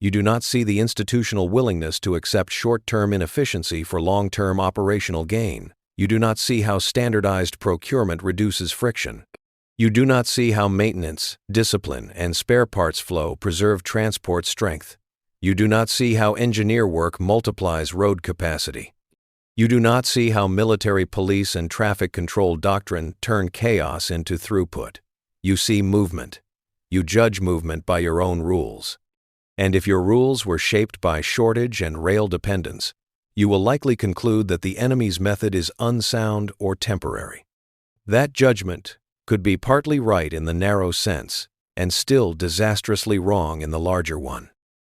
You do not see the institutional willingness to accept short-term inefficiency for long-term operational gain. You do not see how standardized procurement reduces friction. You do not see how maintenance, discipline, and spare parts flow preserve transport strength. You do not see how engineer work multiplies road capacity. You do not see how military police and traffic control doctrine turn chaos into throughput. You see movement. You judge movement by your own rules. And if your rules were shaped by shortage and rail dependence, you will likely conclude that the enemy's method is unsound or temporary. That judgment could be partly right in the narrow sense and still disastrously wrong in the larger one.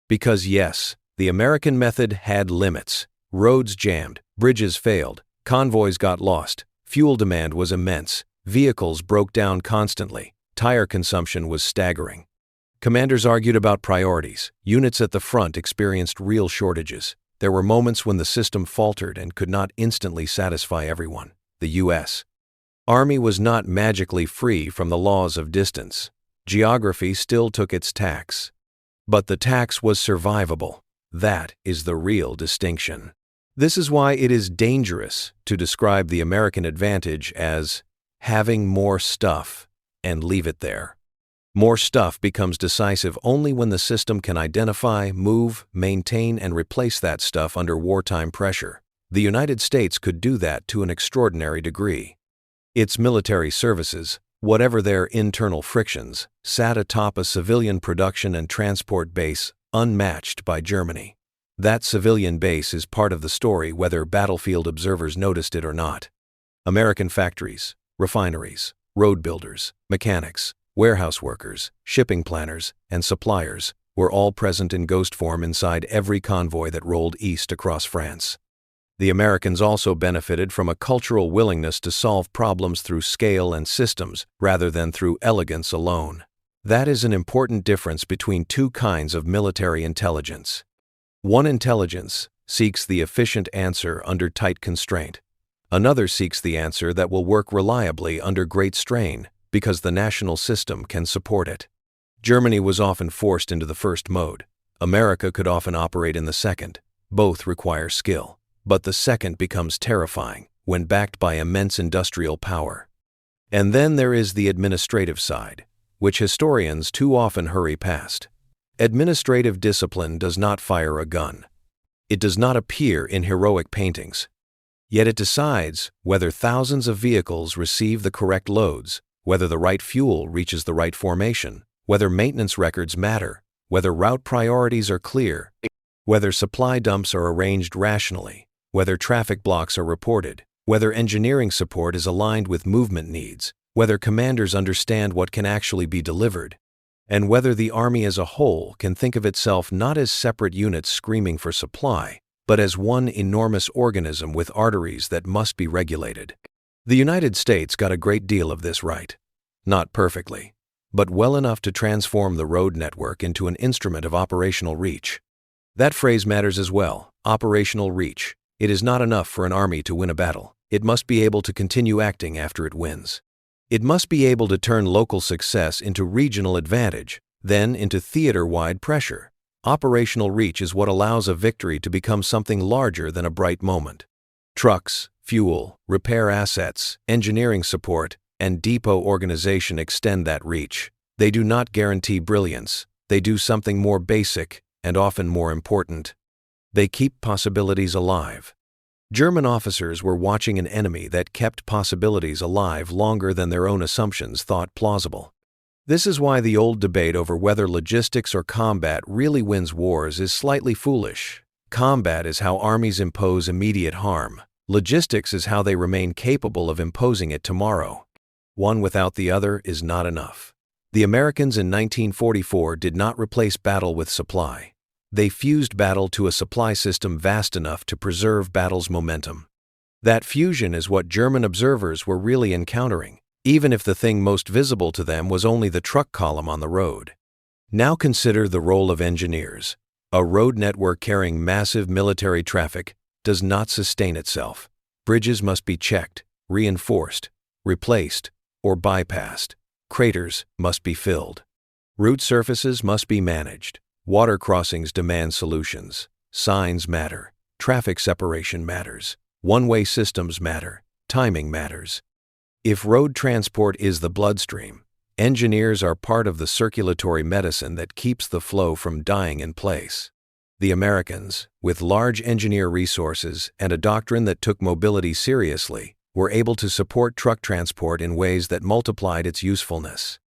Because yes, the American method had limits. Roads jammed, bridges failed, convoys got lost, fuel demand was immense, vehicles broke down constantly, tire consumption was staggering. Commanders argued about priorities. Units at the front experienced real shortages. There were moments when the system faltered and could not instantly satisfy everyone. The U.S. Army was not magically free from the laws of distance. Geography still took its tax. But the tax was survivable. That is the real distinction. This is why it is dangerous to describe the American advantage as having more stuff and leave it there. More stuff becomes decisive only when the system can identify, move, maintain, and replace that stuff under wartime pressure. The United States could do that to an extraordinary degree. Its military services, whatever their internal frictions, sat atop a civilian production and transport base unmatched by Germany. That civilian base is part of the story whether battlefield observers noticed it or not. American factories, refineries, road builders, mechanics, warehouse workers, shipping planners, and suppliers were all present in ghost form inside every convoy that rolled east across France. The Americans also benefited from a cultural willingness to solve problems through scale and systems rather than through elegance alone. That is an important difference between two kinds of military intelligence. One intelligence seeks the efficient answer under tight constraint. Another seeks the answer that will work reliably under great strain because the national system can support it. Germany was often forced into the first mode. America could often operate in the second. Both require skill. But the second becomes terrifying when backed by immense industrial power. And then there is the administrative side, which historians too often hurry past. Administrative discipline does not fire a gun. It does not appear in heroic paintings. Yet it decides whether thousands of vehicles receive the correct loads, whether the right fuel reaches the right formation, whether maintenance records matter, whether route priorities are clear, whether supply dumps are arranged rationally, whether traffic blocks are reported, whether engineering support is aligned with movement needs, whether commanders understand what can actually be delivered, and whether the Army as a whole can think of itself not as separate units screaming for supply, but as one enormous organism with arteries that must be regulated. The United States got a great deal of this right. Not perfectly, but well enough to transform the road network into an instrument of operational reach. That phrase matters as well, operational reach. It is not enough for an army to win a battle. It must be able to continue acting after it wins. It must be able to turn local success into regional advantage, then into theater-wide pressure. Operational reach is what allows a victory to become something larger than a bright moment. Trucks, fuel, repair assets, engineering support, and depot organization extend that reach. They do not guarantee brilliance. They do something more basic and often more important. They keep possibilities alive. German officers were watching an enemy that kept possibilities alive longer than their own assumptions thought plausible. This is why the old debate over whether logistics or combat really wins wars is slightly foolish. Combat is how armies impose immediate harm. Logistics is how they remain capable of imposing it tomorrow. One without the other is not enough. The Americans in 1944 did not replace battle with supply. They fused battle to a supply system vast enough to preserve battle's momentum. That fusion is what German observers were really encountering, even if the thing most visible to them was only the truck column on the road. Now consider the role of engineers. A road network carrying massive military traffic does not sustain itself. Bridges must be checked, reinforced, replaced, or bypassed. Craters must be filled. Route surfaces must be managed. Water crossings demand solutions. Signs matter. Traffic separation matters. One-way systems matter. Timing matters. If road transport is the bloodstream, engineers are part of the circulatory medicine that keeps the flow from dying in place. The Americans, with large engineer resources and a doctrine that took mobility seriously, were able to support truck transport in ways that multiplied its usefulness.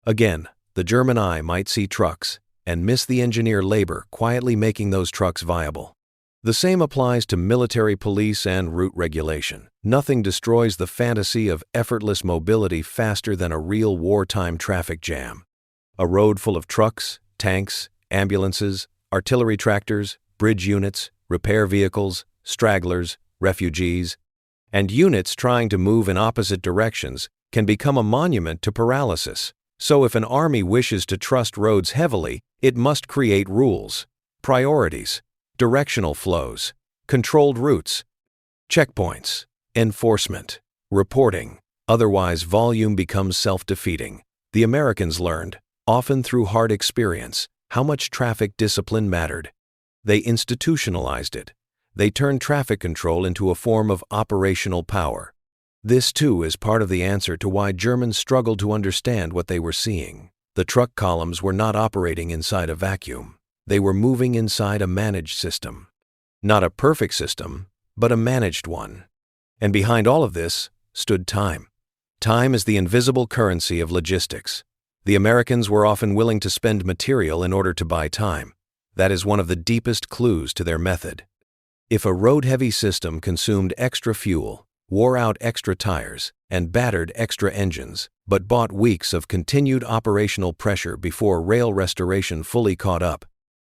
Again, the German eye might see trucks and miss the engineer labor quietly making those trucks viable. The same applies to military police and route regulation. Nothing destroys the fantasy of effortless mobility faster than a real wartime traffic jam. A road full of trucks, tanks, ambulances, artillery tractors, bridge units, repair vehicles, stragglers, refugees, and units trying to move in opposite directions can become a monument to paralysis. So if an army wishes to trust roads heavily, it must create rules, priorities, directional flows, controlled routes, checkpoints, enforcement, reporting. Otherwise, volume becomes self-defeating. The Americans learned, often through hard experience, how much traffic discipline mattered. They institutionalized it. They turned traffic control into a form of operational power. This, too, is part of the answer to why Germans struggled to understand what they were seeing. The truck columns were not operating inside a vacuum. They were moving inside a managed system. Not a perfect system, but a managed one. And behind all of this stood time. Time is the invisible currency of logistics. The Americans were often willing to spend material in order to buy time. That is one of the deepest clues to their method. If a road-heavy system consumed extra fuel, wore out extra tires, and battered extra engines, but bought weeks of continued operational pressure before rail restoration fully caught up,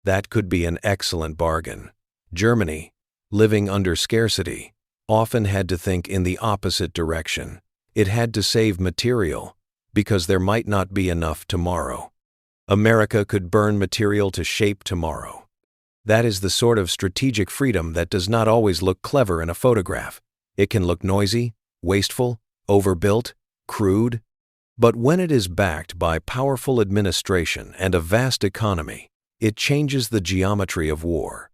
that could be an excellent bargain. Germany, living under scarcity, often had to think in the opposite direction. It had to save material, because there might not be enough tomorrow. America could burn material to shape tomorrow. That is the sort of strategic freedom that does not always look clever in a photograph. It can look noisy, wasteful, overbuilt, crude. But when it is backed by powerful administration and a vast economy, it changes the geometry of war.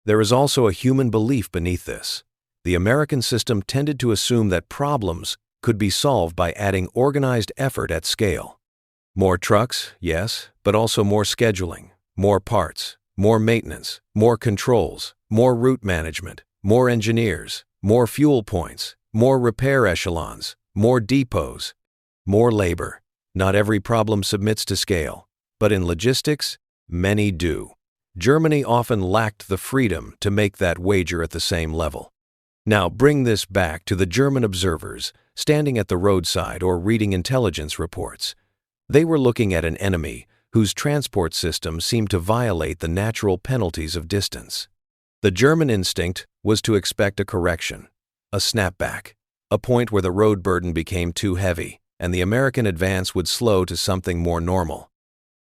There is also a human belief beneath this. The American system tended to assume that problems could be solved by adding organized effort at scale. More trucks, yes, but also more scheduling, more parts, more maintenance, more controls, more route management, more engineers, more fuel points, more repair echelons, more depots, more labor. Not every problem submits to scale, but in logistics, many do. Germany often lacked the freedom to make that wager at the same level. Now bring this back to the German observers standing at the roadside or reading intelligence reports. They were looking at an enemy whose transport system seemed to violate the natural penalties of distance. The German instinct was to expect a correction, a snapback, a point where the road burden became too heavy, and the American advance would slow to something more normal.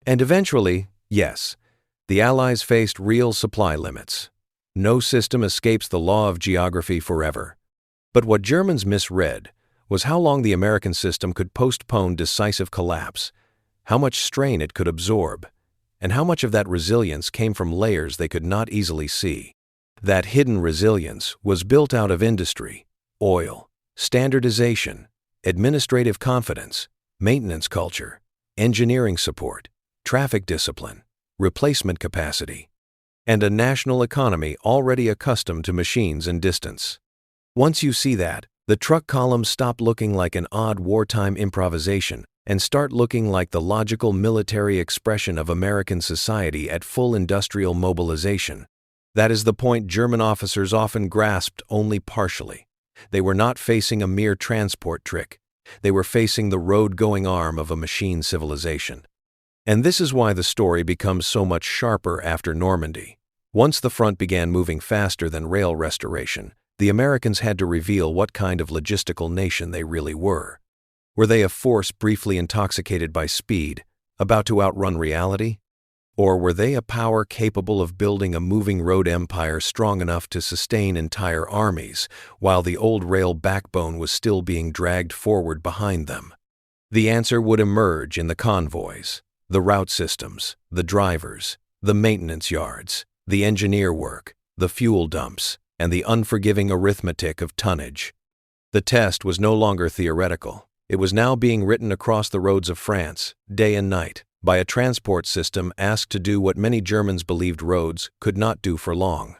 And eventually, yes, the Allies faced real supply limits. No system escapes the law of geography forever. But what Germans misread was how long the American system could postpone decisive collapse, how much strain it could absorb, and how much of that resilience came from layers they could not easily see. That hidden resilience was built out of industry, oil, standardization, administrative confidence, maintenance culture, engineering support, traffic discipline, replacement capacity, and a national economy already accustomed to machines and distance. Once you see that, the truck columns stop looking like an odd wartime improvisation and start looking like the logical military expression of American society at full industrial mobilization. That is the point German officers often grasped only partially. They were not facing a mere transport trick. They were facing the road-going arm of a machine civilization. And this is why the story becomes so much sharper after Normandy. Once the front began moving faster than rail restoration, the Americans had to reveal what kind of logistical nation they really were. Were they a force briefly intoxicated by speed, about to outrun reality? Or were they a power capable of building a moving road empire strong enough to sustain entire armies, while the old rail backbone was still being dragged forward behind them? The answer would emerge in the convoys, the route systems, the drivers, the maintenance yards, the engineer work, the fuel dumps, and the unforgiving arithmetic of tonnage. The test was no longer theoretical. It was now being written across the roads of France, day and night, by a transport system asked to do what many Germans believed roads could not do for long.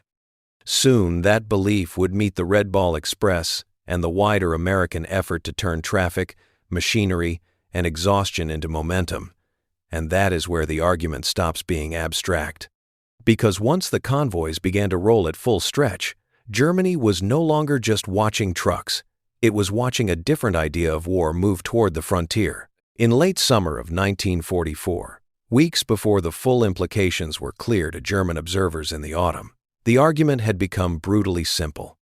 Soon that belief would meet the Red Ball Express and the wider American effort to turn traffic, machinery, and exhaustion into momentum. And that is where the argument stops being abstract. Because once the convoys began to roll at full stretch, Germany was no longer just watching trucks. It was watching a different idea of war move toward the frontier. In late summer of 1944, weeks before the full implications were clear to German observers in the autumn, the argument had become brutally simple.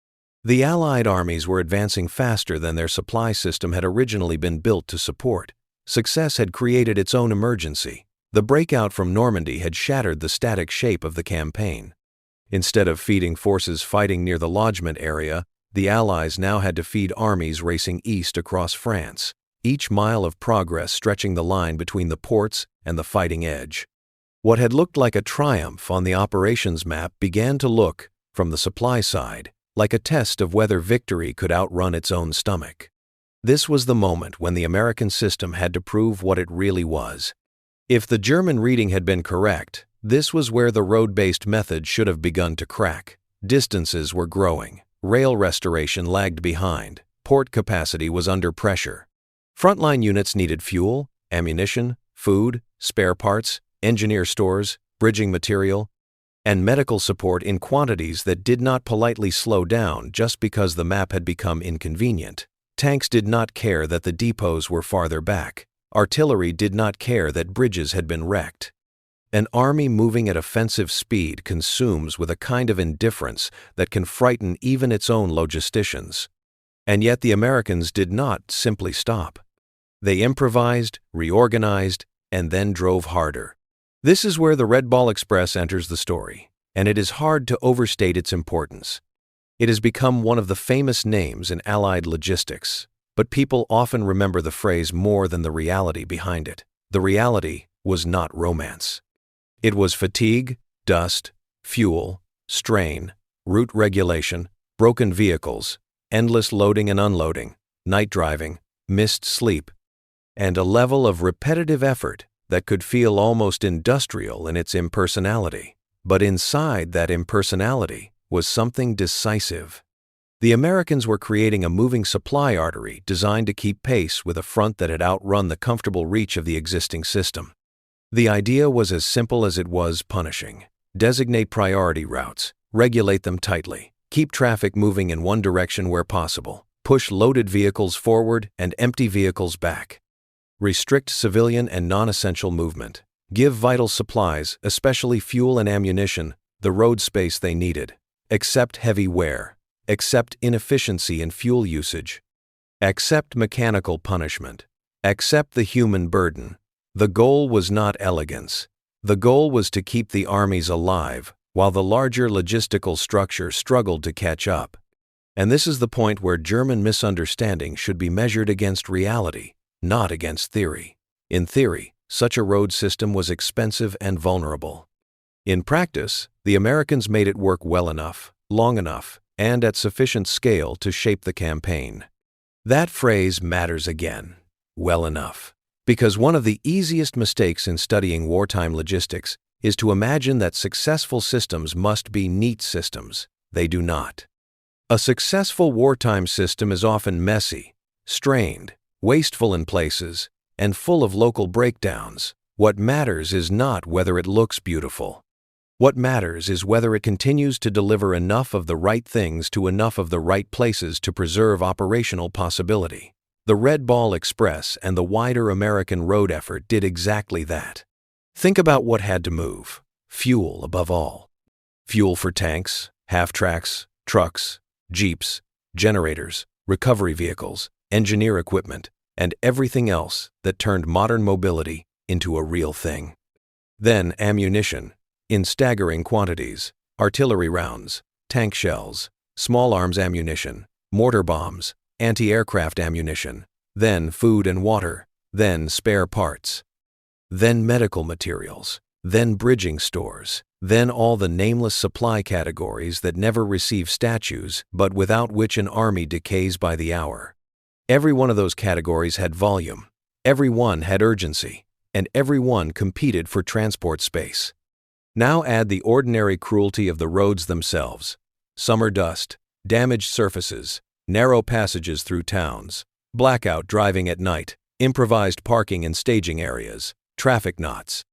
The Allied armies were advancing faster than their supply system had originally been built to support. Success had created its own emergency. The breakout from Normandy had shattered the static shape of the campaign. Instead of feeding forces fighting near the lodgement area, the Allies now had to feed armies racing east across France, each mile of progress stretching the line between the ports and the fighting edge. What had looked like a triumph on the operations map began to look, from the supply side, like a test of whether victory could outrun its own stomach. This was the moment when the American system had to prove what it really was. If the German reading had been correct, this was where the road-based method should have begun to crack. Distances were growing. Rail restoration lagged behind. Port capacity was under pressure. Frontline units needed fuel, ammunition, food, spare parts, engineer stores, bridging material, and medical support in quantities that did not politely slow down just because the map had become inconvenient. Tanks did not care that the depots were farther back. Artillery did not care that bridges had been wrecked. An army moving at offensive speed consumes with a kind of indifference that can frighten even its own logisticians. And yet the Americans did not simply stop. They improvised, reorganized, and then drove harder. This is where the Red Ball Express enters the story, and it is hard to overstate its importance. It has become one of the famous names in Allied logistics, but people often remember the phrase more than the reality behind it. The reality was not romance. It was fatigue, dust, fuel, strain, route regulation, broken vehicles, endless loading and unloading, night driving, missed sleep, and a level of repetitive effort that could feel almost industrial in its impersonality. But inside that impersonality was something decisive. The Americans were creating a moving supply artery designed to keep pace with a front that had outrun the comfortable reach of the existing system. The idea was as simple as it was punishing. Designate priority routes, regulate them tightly, keep traffic moving in one direction where possible, push loaded vehicles forward and empty vehicles back. Restrict civilian and non-essential movement. Give vital supplies, especially fuel and ammunition, the road space they needed. Accept heavy wear. Accept inefficiency in fuel usage. Accept mechanical punishment. Accept the human burden. The goal was not elegance. The goal was to keep the armies alive, while the larger logistical structure struggled to catch up. And this is the point where German misunderstanding should be measured against reality, not against theory. In theory, such a road system was expensive and vulnerable. In practice, the Americans made it work well enough, long enough, and at sufficient scale to shape the campaign. That phrase matters again. Well enough. Because one of the easiest mistakes in studying wartime logistics is to imagine that successful systems must be neat systems. They do not. A successful wartime system is often messy, strained, wasteful in places, and full of local breakdowns. What matters is not whether it looks beautiful. What matters is whether it continues to deliver enough of the right things to enough of the right places to preserve operational possibility. The Red Ball Express and the wider American road effort did exactly that. Think about what had to move. Fuel above all. Fuel for tanks, half-tracks, trucks, jeeps, generators, recovery vehicles, engineer equipment, and everything else that turned modern mobility into a real thing. Then ammunition, in staggering quantities, artillery rounds, tank shells, small arms ammunition, mortar bombs, anti-aircraft ammunition, then food and water, then spare parts, then medical materials, then bridging stores, then all the nameless supply categories that never receive statues but without which an army decays by the hour. Every one of those categories had volume, every one had urgency, and every one competed for transport space. Now add the ordinary cruelty of the roads themselves: summer dust, damaged surfaces, narrow passages through towns, blackout driving at night, improvised parking in staging areas, traffic knots,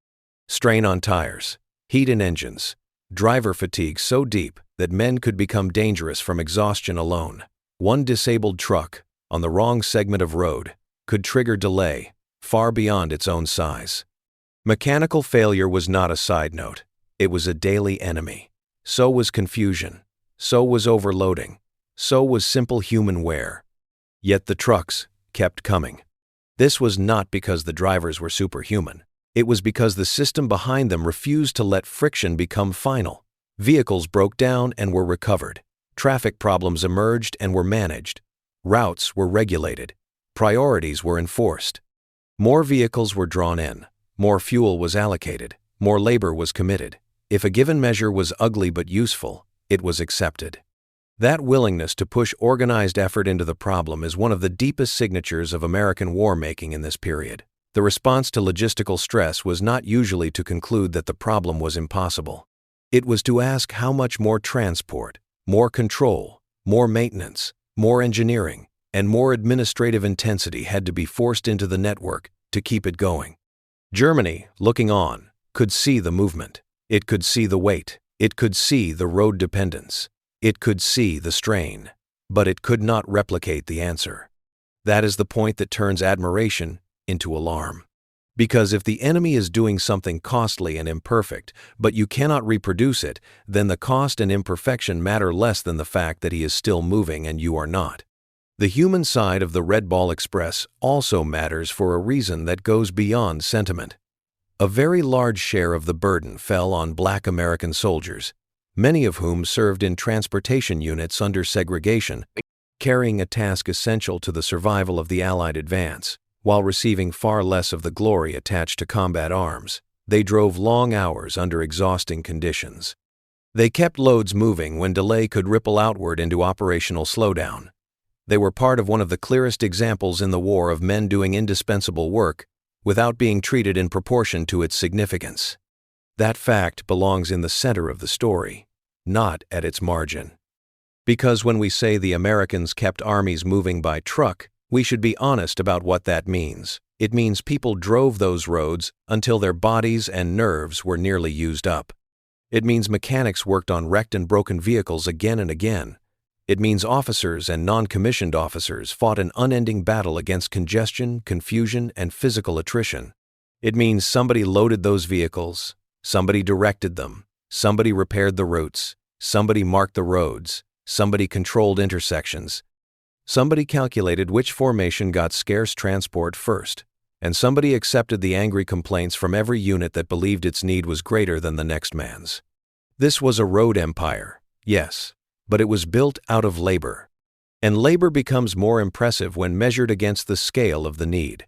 strain on tires, heat in engines, driver fatigue so deep that men could become dangerous from exhaustion alone. One disabled truck, on the wrong segment of road, could trigger delay far beyond its own size. Mechanical failure was not a side note. It was a daily enemy. So was confusion. So was overloading. So was simple human wear. Yet the trucks kept coming. This was not because the drivers were superhuman. It was because the system behind them refused to let friction become final. Vehicles broke down and were recovered. Traffic problems emerged and were managed. Routes were regulated. Priorities were enforced. More vehicles were drawn in. More fuel was allocated. More labor was committed. If a given measure was ugly but useful, it was accepted. That willingness to push organized effort into the problem is one of the deepest signatures of American war-making in this period. The response to logistical stress was not usually to conclude that the problem was impossible. It was to ask how much more transport, more control, more maintenance, more engineering, and more administrative intensity had to be forced into the network to keep it going. Germany, looking on, could see the movement. It could see the weight. It could see the road dependence. It could see the strain. But it could not replicate the answer. That is the point that turns admiration into alarm. Because if the enemy is doing something costly and imperfect, but you cannot reproduce it, then the cost and imperfection matter less than the fact that he is still moving and you are not. The human side of the Red Ball Express also matters for a reason that goes beyond sentiment. A very large share of the burden fell on Black American soldiers, many of whom served in transportation units under segregation, carrying a task essential to the survival of the Allied advance. While receiving far less of the glory attached to combat arms, they drove long hours under exhausting conditions. They kept loads moving when delay could ripple outward into operational slowdown. They were part of one of the clearest examples in the war of men doing indispensable work without being treated in proportion to its significance. That fact belongs in the center of the story, not at its margin. Because when we say the Americans kept armies moving by truck, we should be honest about what that means. It means people drove those roads until their bodies and nerves were nearly used up. It means mechanics worked on wrecked and broken vehicles again and again. It means officers and non-commissioned officers fought an unending battle against congestion, confusion, and physical attrition. It means somebody loaded those vehicles, somebody directed them, somebody repaired the routes, somebody marked the roads, somebody controlled intersections, somebody calculated which formation got scarce transport first, and somebody accepted the angry complaints from every unit that believed its need was greater than the next man's. This was a road empire, yes, but it was built out of labor. And labor becomes more impressive when measured against the scale of the need.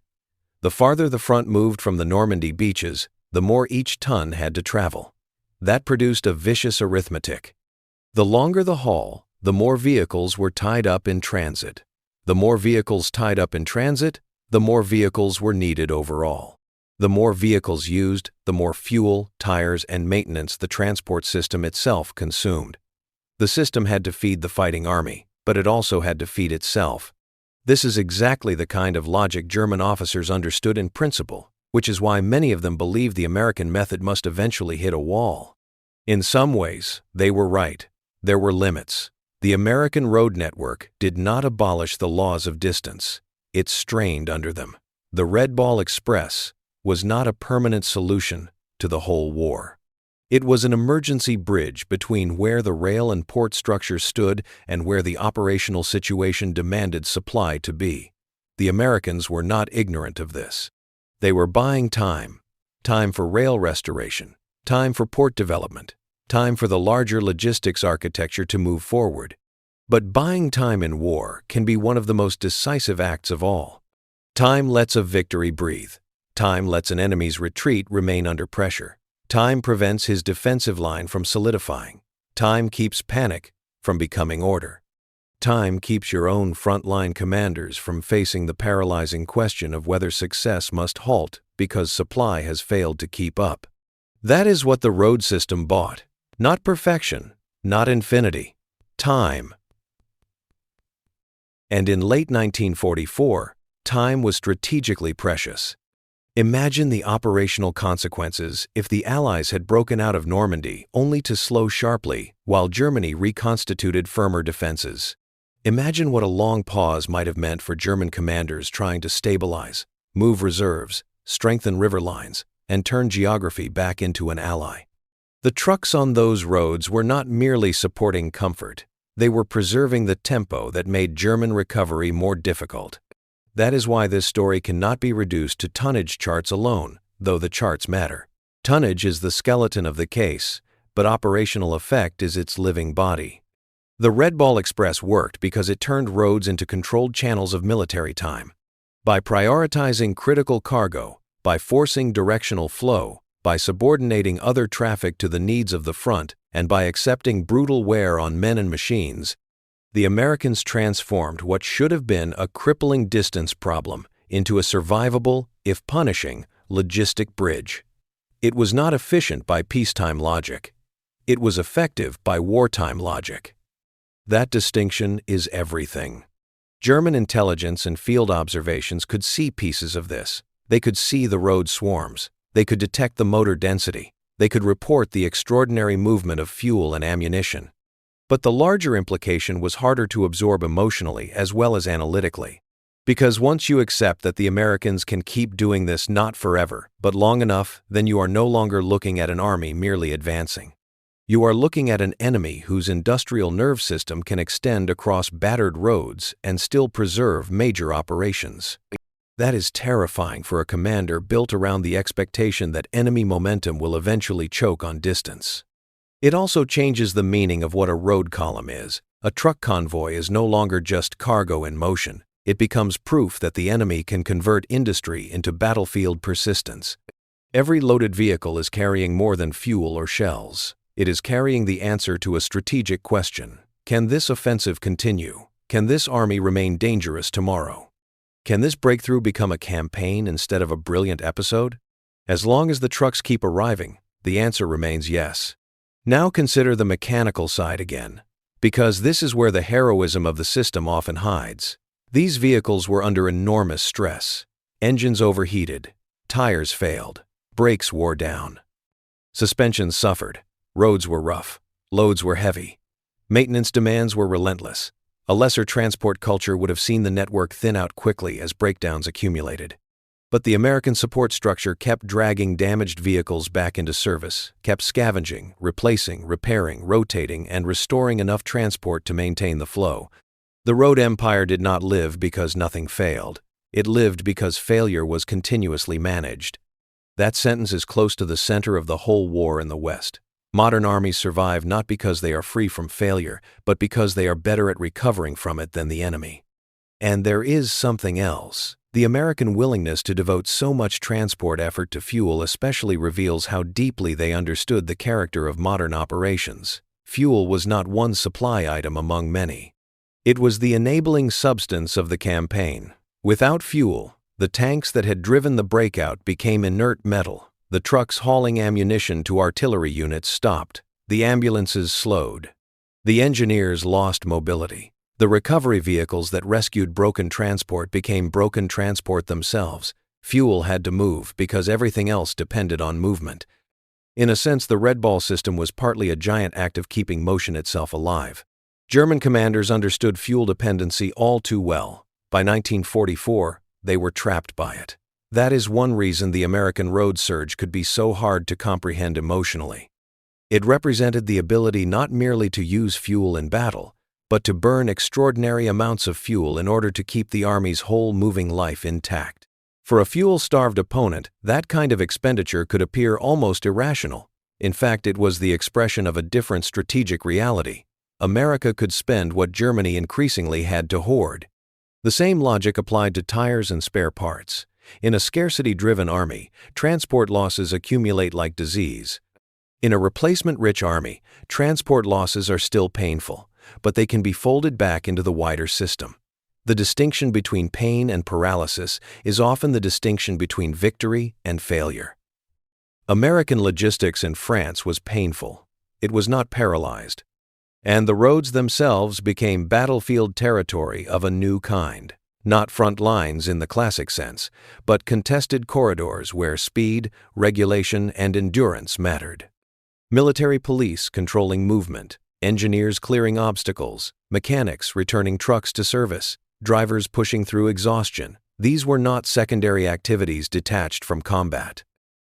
The farther the front moved from the Normandy beaches, the more each ton had to travel. That produced a vicious arithmetic. The longer the haul, the more vehicles were tied up in transit. The more vehicles tied up in transit, the more vehicles were needed overall. The more vehicles used, the more fuel, tires, and maintenance the transport system itself consumed. The system had to feed the fighting army, but it also had to feed itself. This is exactly the kind of logic German officers understood in principle, which is why many of them believed the American method must eventually hit a wall. In some ways, they were right. There were limits. The American road network did not abolish the laws of distance. It strained under them. The Red Ball Express was not a permanent solution to the whole war. It was an emergency bridge between where the rail and port structure stood and where the operational situation demanded supply to be. The Americans were not ignorant of this. They were buying time. Time for rail restoration. Time for port development. Time for the larger logistics architecture to move forward. But buying time in war can be one of the most decisive acts of all. Time lets a victory breathe. Time lets an enemy's retreat remain under pressure. Time prevents his defensive line from solidifying. Time keeps panic from becoming order. Time keeps your own frontline commanders from facing the paralyzing question of whether success must halt because supply has failed to keep up. That is what the road system bought. Not perfection, not infinity, time. And in late 1944, time was strategically precious. Imagine the operational consequences if the Allies had broken out of Normandy only to slow sharply while Germany reconstituted firmer defenses. Imagine what a long pause might have meant for German commanders trying to stabilize, move reserves, strengthen river lines, and turn geography back into an ally. The trucks on those roads were not merely supporting comfort. They were preserving the tempo that made German recovery more difficult. That is why this story cannot be reduced to tonnage charts alone, though the charts matter. Tonnage is the skeleton of the case, but operational effect is its living body. The Red Ball Express worked because it turned roads into controlled channels of military time. By prioritizing critical cargo, by forcing directional flow, by subordinating other traffic to the needs of the front, and by accepting brutal wear on men and machines, the Americans transformed what should have been a crippling distance problem into a survivable, if punishing, logistic bridge. It was not efficient by peacetime logic. It was effective by wartime logic. That distinction is everything. German intelligence and field observations could see pieces of this. They could see the road swarms. They could detect the motor density. They could report the extraordinary movement of fuel and ammunition. But the larger implication was harder to absorb emotionally as well as analytically. Because once you accept that the Americans can keep doing this not forever, but long enough, then you are no longer looking at an army merely advancing. You are looking at an enemy whose industrial nerve system can extend across battered roads and still preserve major operations. That is terrifying for a commander built around the expectation that enemy momentum will eventually choke on distance. It also changes the meaning of what a road column is. A truck convoy is no longer just cargo in motion. It becomes proof that the enemy can convert industry into battlefield persistence. Every loaded vehicle is carrying more than fuel or shells. It is carrying the answer to a strategic question. Can this offensive continue? Can this army remain dangerous tomorrow? Can this breakthrough become a campaign instead of a brilliant episode? As long as the trucks keep arriving, the answer remains yes. Now consider the mechanical side again, because this is where the heroism of the system often hides. These vehicles were under enormous stress. Engines overheated, tires failed, brakes wore down. Suspensions suffered, roads were rough, loads were heavy. Maintenance demands were relentless. A lesser transport culture would have seen the network thin out quickly as breakdowns accumulated. But the American support structure kept dragging damaged vehicles back into service, kept scavenging, replacing, repairing, rotating, and restoring enough transport to maintain the flow. The road empire did not live because nothing failed. It lived because failure was continuously managed. That sentence is close to the center of the whole war in the West. Modern armies survive not because they are free from failure, but because they are better at recovering from it than the enemy. And there is something else. The American willingness to devote so much transport effort to fuel especially reveals how deeply they understood the character of modern operations. Fuel was not one supply item among many. It was the enabling substance of the campaign. Without fuel, the tanks that had driven the breakout became inert metal. The trucks hauling ammunition to artillery units stopped. The ambulances slowed. The engineers lost mobility. The recovery vehicles that rescued broken transport became broken transport themselves. Fuel had to move because everything else depended on movement. In a sense, the Red Ball system was partly a giant act of keeping motion itself alive. German commanders understood fuel dependency all too well. By 1944, they were trapped by it. That is one reason the American road surge could be so hard to comprehend emotionally. It represented the ability not merely to use fuel in battle, but to burn extraordinary amounts of fuel in order to keep the Army's whole moving life intact. For a fuel-starved opponent, that kind of expenditure could appear almost irrational. In fact, it was the expression of a different strategic reality. America could spend what Germany increasingly had to hoard. The same logic applied to tires and spare parts. In a scarcity-driven army, transport losses accumulate like disease. In a replacement-rich army, transport losses are still painful, but they can be folded back into the wider system. The distinction between pain and paralysis is often the distinction between victory and failure. American logistics in France was painful. It was not paralyzed. And the roads themselves became battlefield territory of a new kind. Not front lines in the classic sense, but contested corridors where speed, regulation, and endurance mattered. Military police controlling movement, engineers clearing obstacles, mechanics returning trucks to service, drivers pushing through exhaustion. These were not secondary activities detached from combat.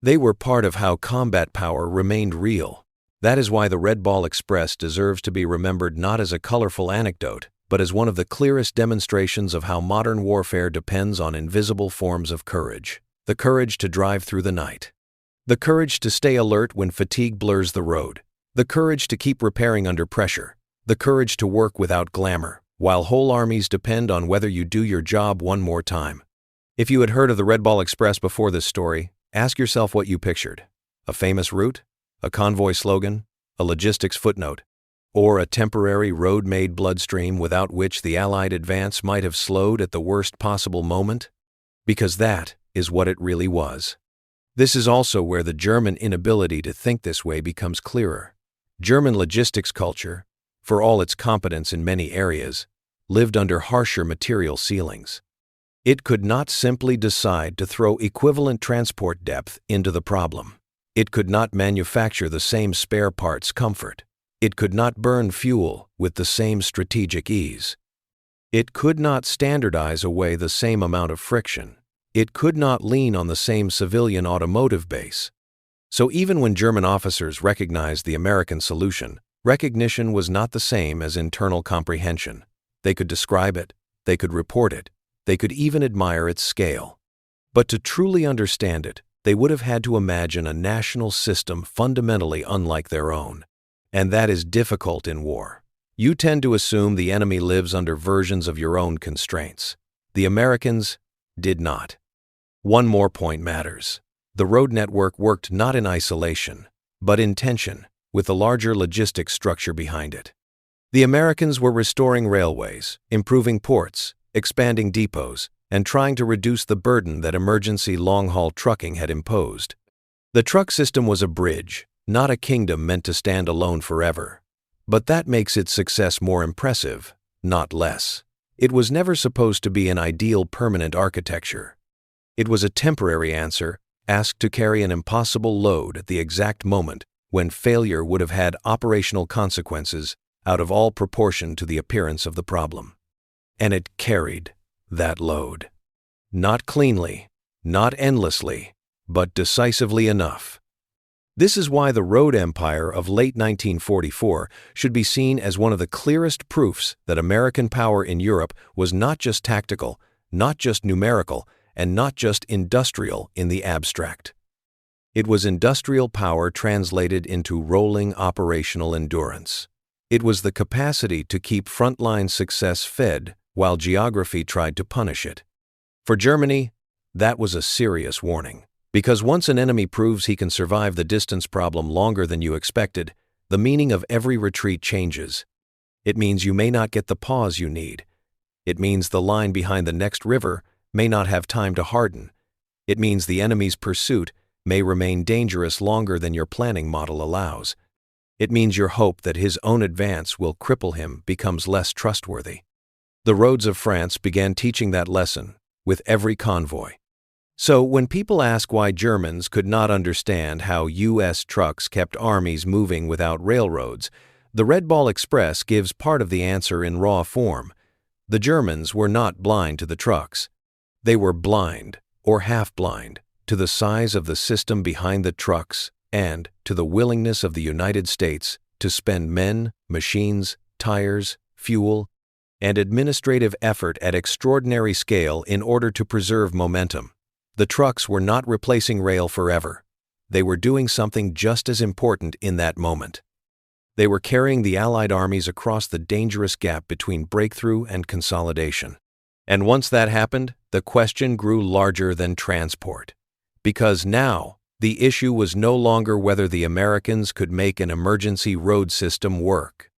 They were part of how combat power remained real. That is why the Red Ball Express deserves to be remembered not as a colorful anecdote, but as one of the clearest demonstrations of how modern warfare depends on invisible forms of courage. The courage to drive through the night. The courage to stay alert when fatigue blurs the road. The courage to keep repairing under pressure. The courage to work without glamour, while whole armies depend on whether you do your job one more time. If you had heard of the Red Ball Express before this story, ask yourself what you pictured. A famous route? A convoy slogan? A logistics footnote? Or a temporary road-made bloodstream without which the Allied advance might have slowed at the worst possible moment? Because that is what it really was. This is also where the German inability to think this way becomes clearer. German logistics culture, for all its competence in many areas, lived under harsher material ceilings. It could not simply decide to throw equivalent transport depth into the problem. It could not manufacture the same spare parts comfort. It could not burn fuel with the same strategic ease. It could not standardize away the same amount of friction. It could not lean on the same civilian automotive base. So even when German officers recognized the American solution, recognition was not the same as internal comprehension. They could describe it, they could report it, they could even admire its scale. But to truly understand it, they would have had to imagine a national system fundamentally unlike their own. And that is difficult in war. You tend to assume the enemy lives under versions of your own constraints. The Americans did not. One more point matters. The road network worked not in isolation, but in tension, with a larger logistics structure behind it. The Americans were restoring railways, improving ports, expanding depots, and trying to reduce the burden that emergency long-haul trucking had imposed. The truck system was a bridge, not a kingdom meant to stand alone forever. But that makes its success more impressive, not less. It was never supposed to be an ideal permanent architecture. It was a temporary answer, asked to carry an impossible load at the exact moment when failure would have had operational consequences out of all proportion to the appearance of the problem. And it carried that load. Not cleanly, not endlessly, but decisively enough. This is why the road empire of late 1944 should be seen as one of the clearest proofs that American power in Europe was not just tactical, not just numerical, and not just industrial in the abstract. It was industrial power translated into rolling operational endurance. It was the capacity to keep frontline success fed while geography tried to punish it. For Germany, that was a serious warning. Because once an enemy proves he can survive the distance problem longer than you expected, the meaning of every retreat changes. It means you may not get the pause you need. It means the line behind the next river may not have time to harden. It means the enemy's pursuit may remain dangerous longer than your planning model allows. It means your hope that his own advance will cripple him becomes less trustworthy. The roads of France began teaching that lesson with every convoy. So when people ask why Germans could not understand how U.S. trucks kept armies moving without railroads, the Red Ball Express gives part of the answer in raw form. The Germans were not blind to the trucks. They were blind, or half-blind, to the size of the system behind the trucks and to the willingness of the United States to spend men, machines, tires, fuel, and administrative effort at extraordinary scale in order to preserve momentum. The trucks were not replacing rail forever. They were doing something just as important in that moment. They were carrying the Allied armies across the dangerous gap between breakthrough and consolidation. And once that happened, the question grew larger than transport. Because now, the issue was no longer whether the Americans could make an emergency road system work.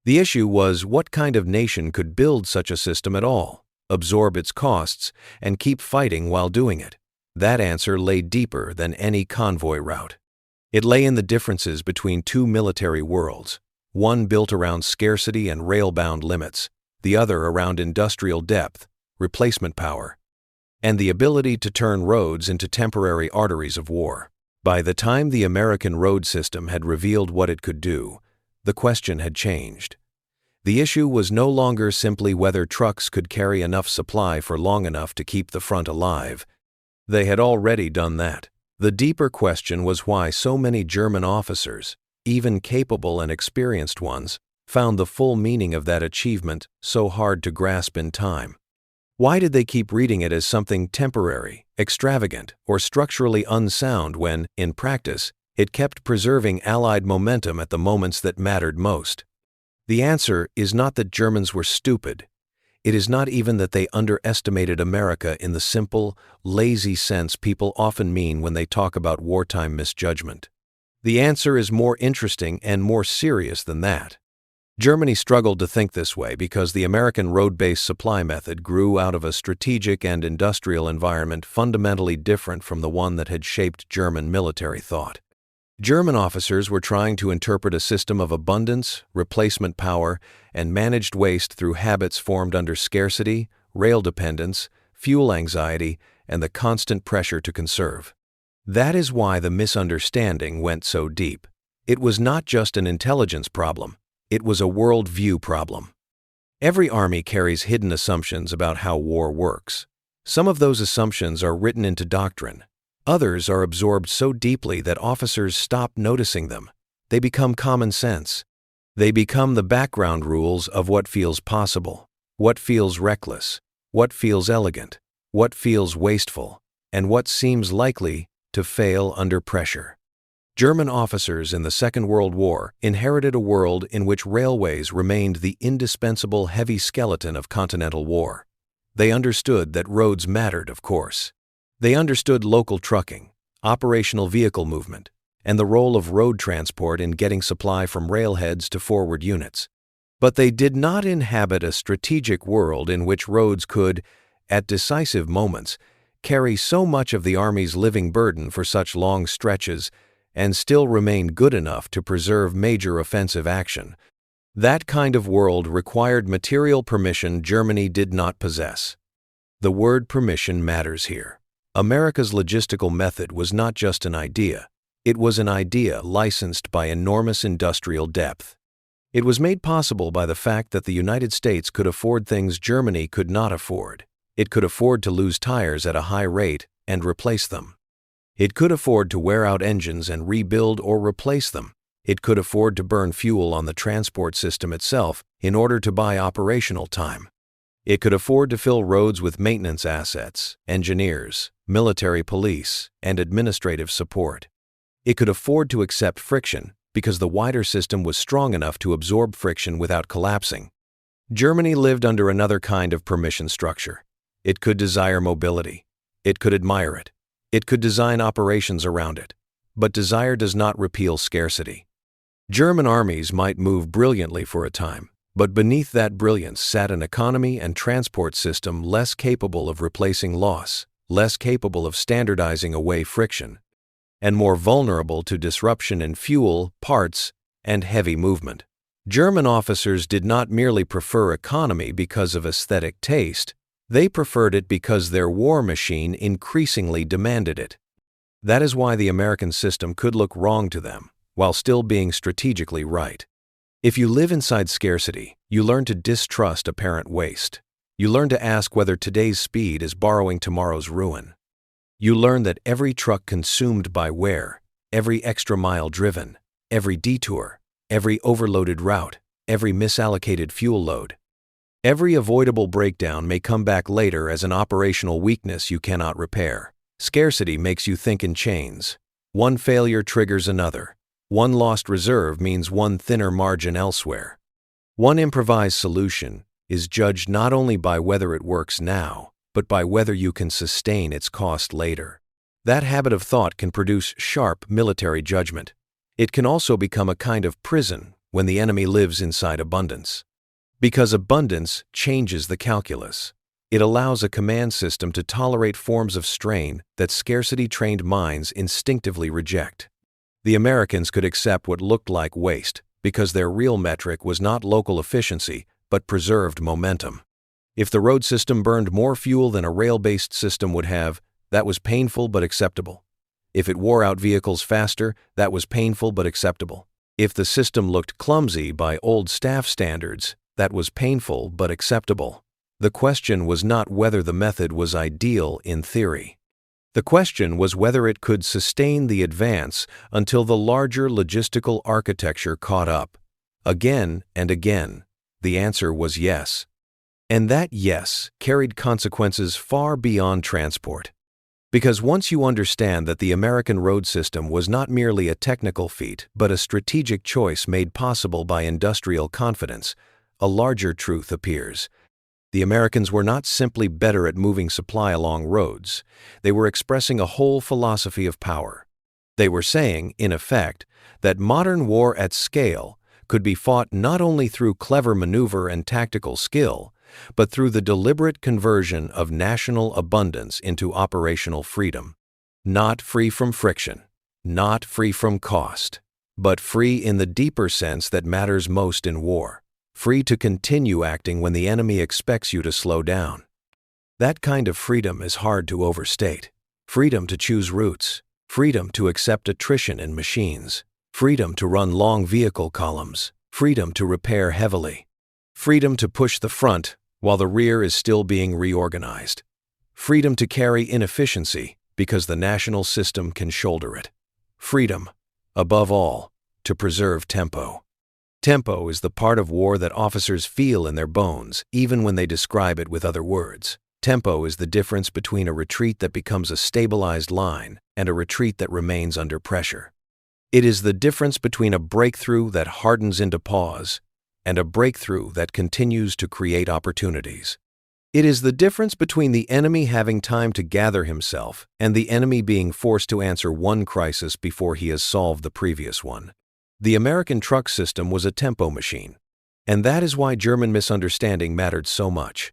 The issue was what kind of nation could build such a system at all, absorb its costs, and keep fighting while doing it. That answer lay deeper than any convoy route. It lay in the differences between two military worlds, one built around scarcity and rail-bound limits, the other around industrial depth, replacement power, and the ability to turn roads into temporary arteries of war. By the time the American road system had revealed what it could do, the question had changed. The issue was no longer simply whether trucks could carry enough supply for long enough to keep the front alive. They had already done that. The deeper question was why so many German officers, even capable and experienced ones, found the full meaning of that achievement so hard to grasp in time. Why did they keep reading it as something temporary, extravagant, or structurally unsound when, in practice, it kept preserving Allied momentum at the moments that mattered most? The answer is not that Germans were stupid. It is not even that they underestimated America in the simple, lazy sense people often mean when they talk about wartime misjudgment. The answer is more interesting and more serious than that. Germany struggled to think this way because the American road-based supply method grew out of a strategic and industrial environment fundamentally different from the one that had shaped German military thought. German officers were trying to interpret a system of abundance, replacement power, and managed waste through habits formed under scarcity, rail dependence, fuel anxiety, and the constant pressure to conserve. That is why the misunderstanding went so deep. It was not just an intelligence problem. It was a world-view problem. Every army carries hidden assumptions about how war works. Some of those assumptions are written into doctrine. Others are absorbed so deeply that officers stop noticing them. They become common sense. They become the background rules of what feels possible, what feels reckless, what feels elegant, what feels wasteful, and what seems likely to fail under pressure. German officers in the Second World War inherited a world in which railways remained the indispensable heavy skeleton of continental war. They understood that roads mattered, of course. They understood local trucking, operational vehicle movement, and the role of road transport in getting supply from railheads to forward units. But they did not inhabit a strategic world in which roads could, at decisive moments, carry so much of the Army's living burden for such long stretches and still remain good enough to preserve major offensive action. That kind of world required material permission Germany did not possess. The word permission matters here. America's logistical method was not just an idea. It was an idea licensed by enormous industrial depth. It was made possible by the fact that the United States could afford things Germany could not afford. It could afford to lose tires at a high rate and replace them. It could afford to wear out engines and rebuild or replace them. It could afford to burn fuel on the transport system itself in order to buy operational time. It could afford to fill roads with maintenance assets, engineers, military police, and administrative support. It could afford to accept friction because the wider system was strong enough to absorb friction without collapsing. Germany lived under another kind of permission structure. It could desire mobility. It could admire it. It could design operations around it. But desire does not repeal scarcity. German armies might move brilliantly for a time, But beneath that brilliance sat an economy and transport system less capable of replacing loss, less capable of standardizing away friction, and more vulnerable to disruption in fuel, parts, and heavy movement. German officers did not merely prefer economy because of aesthetic taste, they preferred it because their war machine increasingly demanded it. That is why the American system could look wrong to them, while still being strategically right. If you live inside scarcity, you learn to distrust apparent waste. You learn to ask whether today's speed is borrowing tomorrow's ruin. You learn that every truck consumed by wear, every extra mile driven, every detour, every overloaded route, every misallocated fuel load, every avoidable breakdown may come back later as an operational weakness you cannot repair. Scarcity makes you think in chains. One failure triggers another. One lost reserve means one thinner margin elsewhere. One improvised solution is judged not only by whether it works now, but by whether you can sustain its cost later. That habit of thought can produce sharp military judgment. It can also become a kind of prison when the enemy lives inside abundance. Because abundance changes the calculus. It allows a command system to tolerate forms of strain that scarcity-trained minds instinctively reject. The Americans could accept what looked like waste because their real metric was not local efficiency, but preserved momentum. If the road system burned more fuel than a rail-based system would have, that was painful but acceptable. If it wore out vehicles faster, that was painful but acceptable. If the system looked clumsy by old staff standards, that was painful but acceptable. The question was not whether the method was ideal in theory. The question was whether it could sustain the advance until the larger logistical architecture caught up. Again and again, the answer was yes. And that yes carried consequences far beyond transport. Because once you understand that the American road system was not merely a technical feat but a strategic choice made possible by industrial confidence, a larger truth appears. The Americans were not simply better at moving supply along roads. They were expressing a whole philosophy of power. They were saying, in effect, that modern war at scale could be fought not only through clever maneuver and tactical skill, but through the deliberate conversion of national abundance into operational freedom. Not free from friction, not free from cost, but free in the deeper sense that matters most in war. Free to continue acting when the enemy expects you to slow down. That kind of freedom is hard to overstate. Freedom to choose routes, freedom to accept attrition in machines, freedom to run long vehicle columns, freedom to repair heavily, freedom to push the front while the rear is still being reorganized, freedom to carry inefficiency because the national system can shoulder it, freedom, above all, to preserve tempo. Tempo is the part of war that officers feel in their bones, even when they describe it with other words. Tempo is the difference between a retreat that becomes a stabilized line and a retreat that remains under pressure. It is the difference between a breakthrough that hardens into pause and a breakthrough that continues to create opportunities. It is the difference between the enemy having time to gather himself and the enemy being forced to answer one crisis before he has solved the previous one. The American truck system was a tempo machine, and that is why German misunderstanding mattered so much.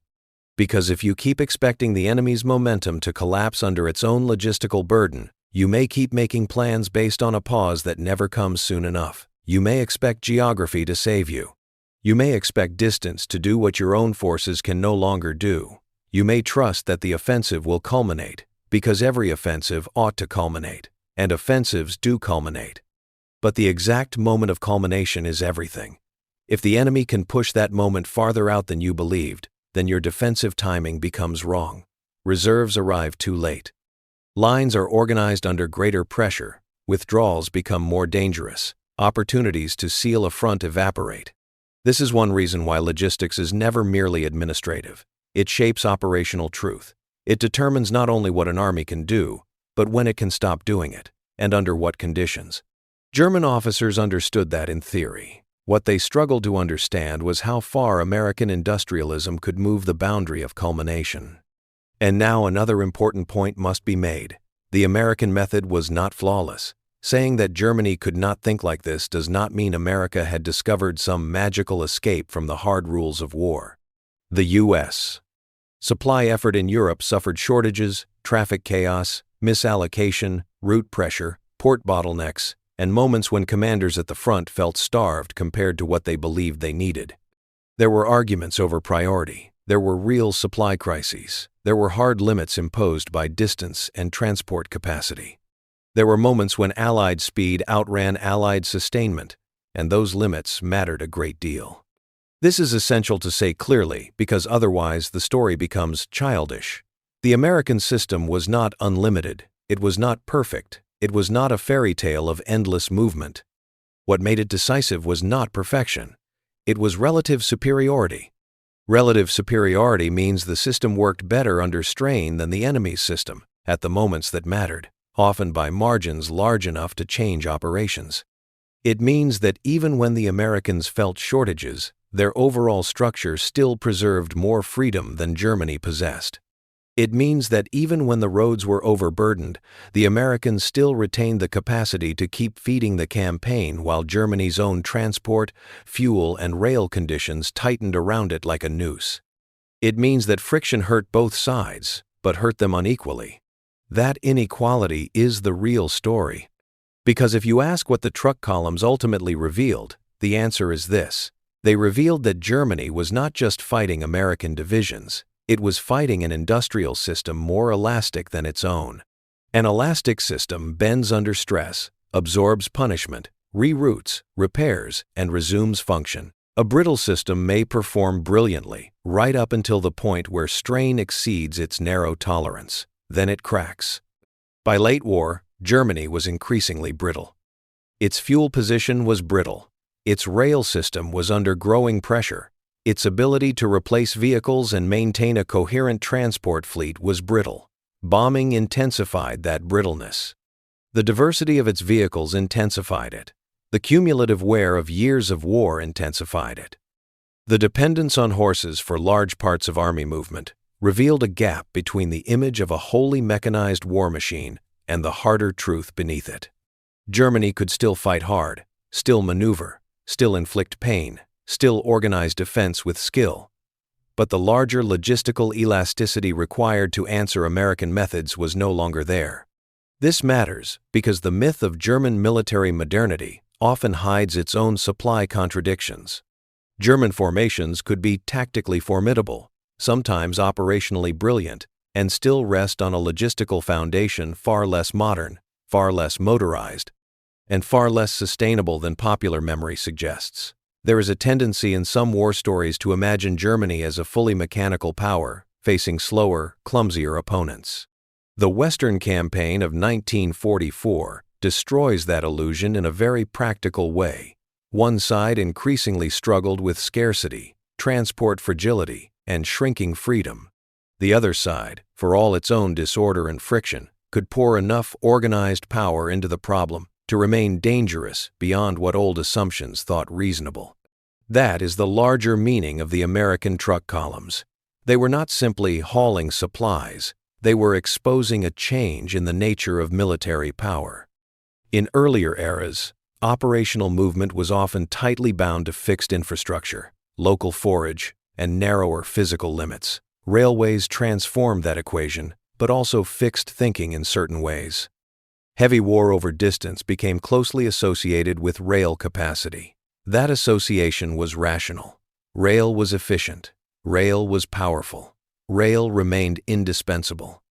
Because if you keep expecting the enemy's momentum to collapse under its own logistical burden, you may keep making plans based on a pause that never comes soon enough. You may expect geography to save you. You may expect distance to do what your own forces can no longer do. You may trust that the offensive will culminate, because every offensive ought to culminate, and offensives do culminate. But the exact moment of culmination is everything. If the enemy can push that moment farther out than you believed, then your defensive timing becomes wrong. Reserves arrive too late. Lines are organized under greater pressure. Withdrawals become more dangerous. Opportunities to seal a front evaporate. This is one reason why logistics is never merely administrative. It shapes operational truth. It determines not only what an army can do, but when it can stop doing it, and under what conditions. German officers understood that in theory. What they struggled to understand was how far American industrialism could move the boundary of culmination. And now another important point must be made. The American method was not flawless. Saying that Germany could not think like this does not mean America had discovered some magical escape from the hard rules of war. The U.S. supply effort in Europe suffered shortages, traffic chaos, misallocation, route pressure, port bottlenecks, and moments when commanders at the front felt starved compared to what they believed they needed. There were arguments over priority. There were real supply crises. There were hard limits imposed by distance and transport capacity. There were moments when Allied speed outran Allied sustainment, and those limits mattered a great deal. This is essential to say clearly because otherwise the story becomes childish. The American system was not unlimited. It was not perfect. It was not a fairy tale of endless movement. What made it decisive was not perfection. It was relative superiority. Relative superiority means the system worked better under strain than the enemy's system at the moments that mattered, often by margins large enough to change operations. It means that even when the Americans felt shortages, their overall structure still preserved more freedom than Germany possessed. It means that even when the roads were overburdened, the Americans still retained the capacity to keep feeding the campaign while Germany's own transport, fuel, and rail conditions tightened around it like a noose. It means that friction hurt both sides, but hurt them unequally. That inequality is the real story. Because if you ask what the truck columns ultimately revealed, the answer is this. They revealed that Germany was not just fighting American divisions, it was fighting an industrial system more elastic than its own. An elastic system bends under stress, absorbs punishment, reroutes, repairs, and resumes function. A brittle system may perform brilliantly, right up until the point where strain exceeds its narrow tolerance. Then it cracks. By late war, Germany was increasingly brittle. Its fuel position was brittle. Its rail system was under growing pressure. Its ability to replace vehicles and maintain a coherent transport fleet was brittle. Bombing intensified that brittleness. The diversity of its vehicles intensified it. The cumulative wear of years of war intensified it. The dependence on horses for large parts of army movement revealed a gap between the image of a wholly mechanized war machine and the harder truth beneath it. Germany could still fight hard, still maneuver, still inflict pain, still organize defense with skill. But the larger logistical elasticity required to answer American methods was no longer there. This matters because the myth of German military modernity often hides its own supply contradictions. German formations could be tactically formidable, sometimes operationally brilliant, and still rest on a logistical foundation far less modern, far less motorized, and far less sustainable than popular memory suggests. There is a tendency in some war stories to imagine Germany as a fully mechanical power, facing slower, clumsier opponents. The Western Campaign of 1944 destroys that illusion in a very practical way. One side increasingly struggled with scarcity, transport fragility, and shrinking freedom. The other side, for all its own disorder and friction, could pour enough organized power into the problem to remain dangerous beyond what old assumptions thought reasonable. That is the larger meaning of the American truck columns. They were not simply hauling supplies, they were exposing a change in the nature of military power. In earlier eras, operational movement was often tightly bound to fixed infrastructure, local forage, and narrower physical limits. Railways transformed that equation, but also fixed thinking in certain ways. Heavy war over distance became closely associated with rail capacity. That association was rational. Rail was efficient. Rail was powerful. Rail remained indispensable.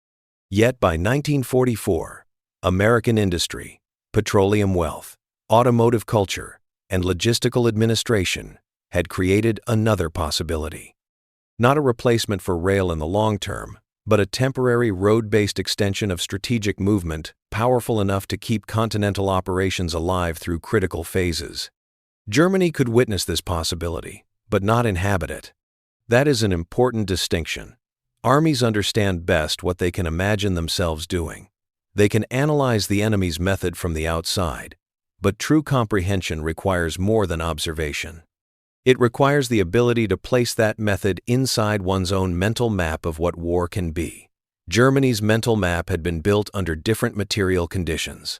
Yet by 1944, American industry, petroleum wealth, automotive culture, and logistical administration had created another possibility. Not a replacement for rail in the long term, but a temporary road-based extension of strategic movement powerful enough to keep continental operations alive through critical phases. Germany could witness this possibility, but not inhabit it. That is an important distinction. Armies understand best what they can imagine themselves doing. They can analyze the enemy's method from the outside, but true comprehension requires more than observation. It requires the ability to place that method inside one's own mental map of what war can be. Germany's mental map had been built under different material conditions.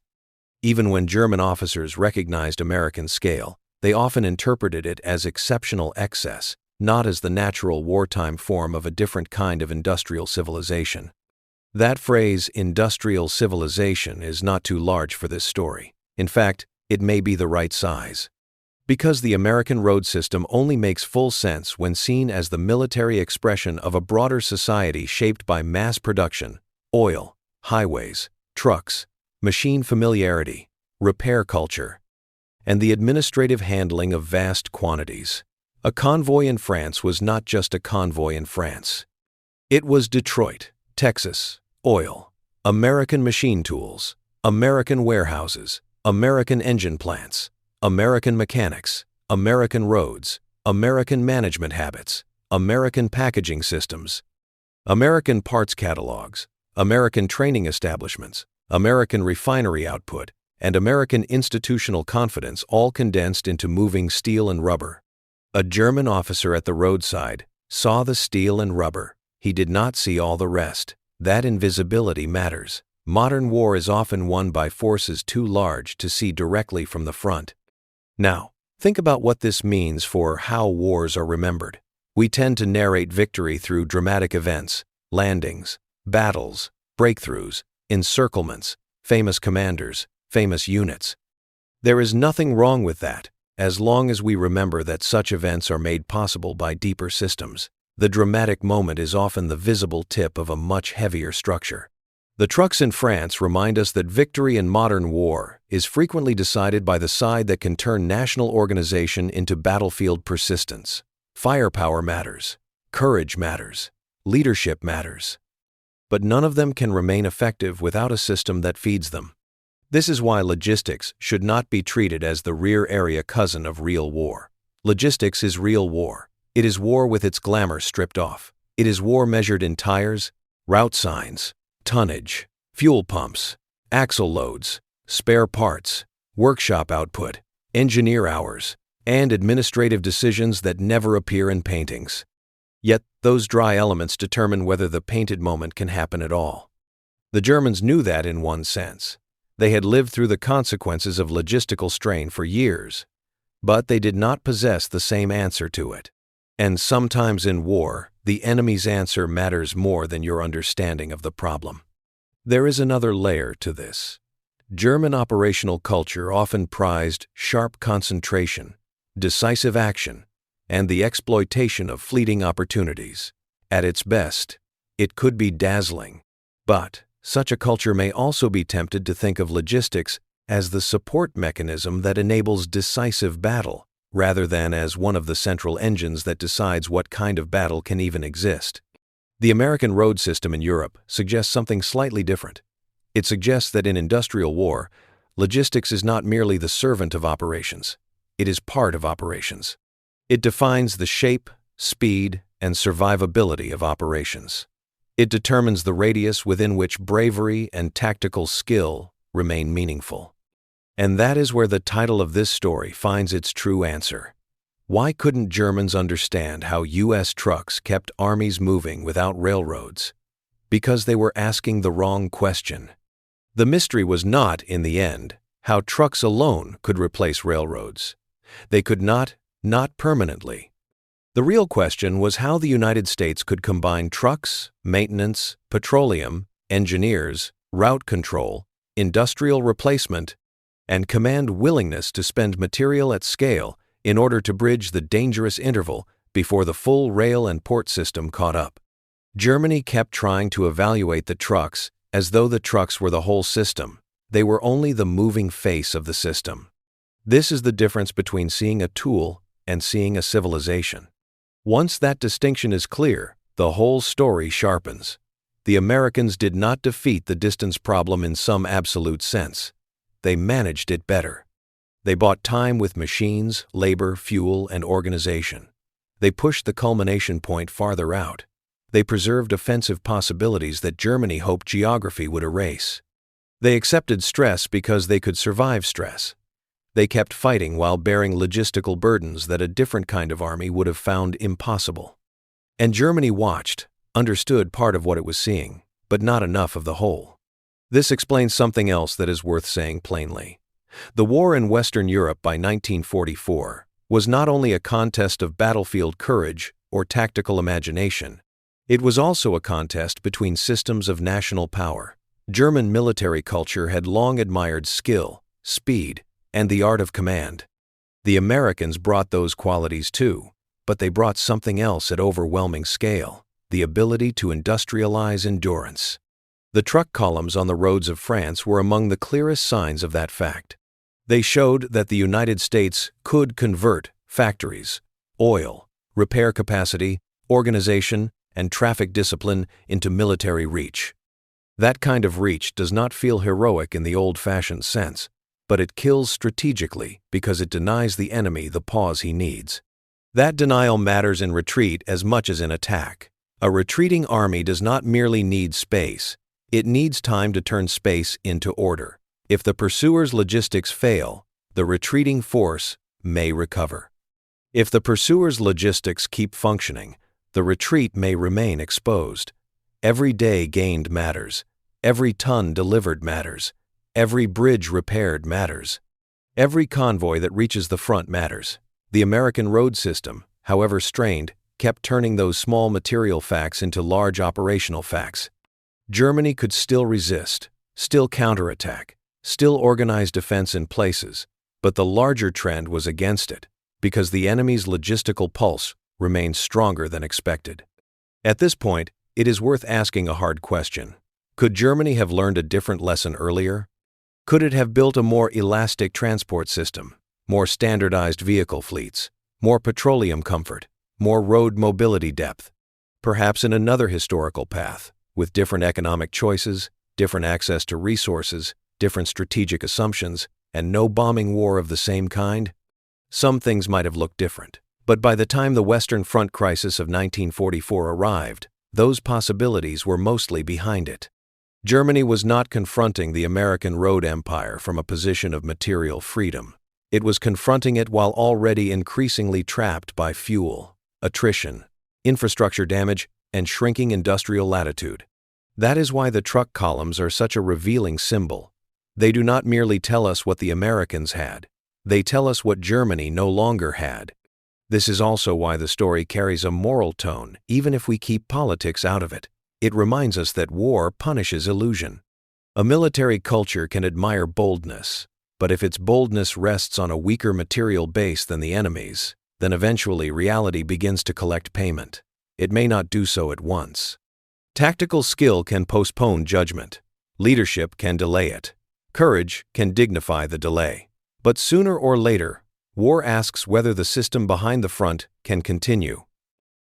Even when German officers recognized American scale, they often interpreted it as exceptional excess, not as the natural wartime form of a different kind of industrial civilization. That phrase, industrial civilization, is not too large for this story. In fact, it may be the right size. Because the American road system only makes full sense when seen as the military expression of a broader society shaped by mass production, oil, highways, trucks, machine familiarity, repair culture, and the administrative handling of vast quantities. A convoy in France was not just a convoy in France. It was Detroit, Texas, oil, American machine tools, American warehouses, American engine plants, American mechanics, American roads, American management habits, American packaging systems, American parts catalogs, American training establishments, American refinery output, and American institutional confidence, all condensed into moving steel and rubber. A German officer at the roadside saw the steel and rubber. He did not see all the rest. That invisibility matters. Modern war is often won by forces too large to see directly from the front. Now, think about what this means for how wars are remembered. We tend to narrate victory through dramatic events, landings, battles, breakthroughs, encirclements, famous commanders, famous units. There is nothing wrong with that, as long as we remember that such events are made possible by deeper systems. The dramatic moment is often the visible tip of a much heavier structure. The trucks in France remind us that victory in modern war is frequently decided by the side that can turn national organization into battlefield persistence. Firepower matters, courage matters, leadership matters. But none of them can remain effective without a system that feeds them. This is why logistics should not be treated as the rear area cousin of real war. Logistics is real war. It is war with its glamour stripped off. It is war measured in tires, route signs, tonnage, fuel pumps, axle loads, spare parts, workshop output, engineer hours, and administrative decisions that never appear in paintings. Yet, those dry elements determine whether the painted moment can happen at all. The Germans knew that in one sense. They had lived through the consequences of logistical strain for years, but they did not possess the same answer to it. And sometimes in war, the enemy's answer matters more than your understanding of the problem. There is another layer to this. German operational culture often prized sharp concentration, decisive action, and the exploitation of fleeting opportunities. At its best, it could be dazzling, but such a culture may also be tempted to think of logistics as the support mechanism that enables decisive battle, rather than as one of the central engines that decides what kind of battle can even exist. The American road system in Europe suggests something slightly different. It suggests that in industrial war, logistics is not merely the servant of operations. It is part of operations. It defines the shape, speed, and survivability of operations. It determines the radius within which bravery and tactical skill remain meaningful. And that is where the title of this story finds its true answer. Why couldn't Germans understand how U.S. trucks kept armies moving without railroads? Because they were asking the wrong question. The mystery was not, in the end, how trucks alone could replace railroads. They could not permanently. The real question was how the United States could combine trucks, maintenance, petroleum, engineers, route control, industrial replacement, and command willingness to spend material at scale in order to bridge the dangerous interval before the full rail and port system caught up. Germany kept trying to evaluate the trucks as though the trucks were the whole system. They were only the moving face of the system. This is the difference between seeing a tool and seeing a civilization. Once that distinction is clear, the whole story sharpens. The Americans did not defeat the distance problem in some absolute sense. They managed it better. They bought time with machines, labor, fuel, and organization. They pushed the culmination point farther out. They preserved offensive possibilities that Germany hoped geography would erase. They accepted stress because they could survive stress. They kept fighting while bearing logistical burdens that a different kind of army would have found impossible. And Germany watched, understood part of what it was seeing, but not enough of the whole. This explains something else that is worth saying plainly. The war in Western Europe by 1944 was not only a contest of battlefield courage or tactical imagination, it was also a contest between systems of national power. German military culture had long admired skill, speed, and the art of command. The Americans brought those qualities too, but they brought something else at overwhelming scale: the ability to industrialize endurance. The truck columns on the roads of France were among the clearest signs of that fact. They showed that the United States could convert factories, oil, repair capacity, organization, and traffic discipline into military reach. That kind of reach does not feel heroic in the old-fashioned sense, but it kills strategically because it denies the enemy the pause he needs. That denial matters in retreat as much as in attack. A retreating army does not merely need space, it needs time to turn space into order. If the pursuer's logistics fail, the retreating force may recover. If the pursuer's logistics keep functioning, the retreat may remain exposed. Every day gained matters. Every ton delivered matters. Every bridge repaired matters. Every convoy that reaches the front matters. The American road system, however strained, kept turning those small material facts into large operational facts. Germany could still resist, still counterattack, still organize defense in places, but the larger trend was against it, because the enemy's logistical pulse remained stronger than expected. At this point, it is worth asking a hard question. Could Germany have learned a different lesson earlier? Could it have built a more elastic transport system, more standardized vehicle fleets, more petroleum comfort, more road mobility depth? Perhaps in another historical path, with different economic choices, different access to resources, different strategic assumptions, and no bombing war of the same kind? Some things might have looked different, but by the time the Western Front crisis of 1944 arrived, those possibilities were mostly behind it. Germany was not confronting the American road empire from a position of material freedom. It was confronting it while already increasingly trapped by fuel, attrition, infrastructure damage, and shrinking industrial latitude. That is why the truck columns are such a revealing symbol. They do not merely tell us what the Americans had, they tell us what Germany no longer had. This is also why the story carries a moral tone, even if we keep politics out of it. It reminds us that war punishes illusion. A military culture can admire boldness, but if its boldness rests on a weaker material base than the enemy's, then eventually reality begins to collect payment. It may not do so at once. Tactical skill can postpone judgment. Leadership can delay it. Courage can dignify the delay. But sooner or later, war asks whether the system behind the front can continue.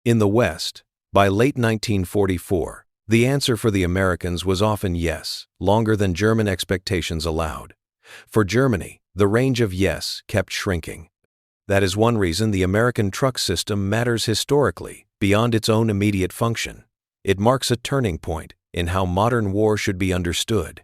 In the West, by late 1944, the answer for the Americans was often yes, longer than German expectations allowed. For Germany, the range of yes kept shrinking. That is one reason the American truck system matters historically, beyond its own immediate function. It marks a turning point in how modern war should be understood.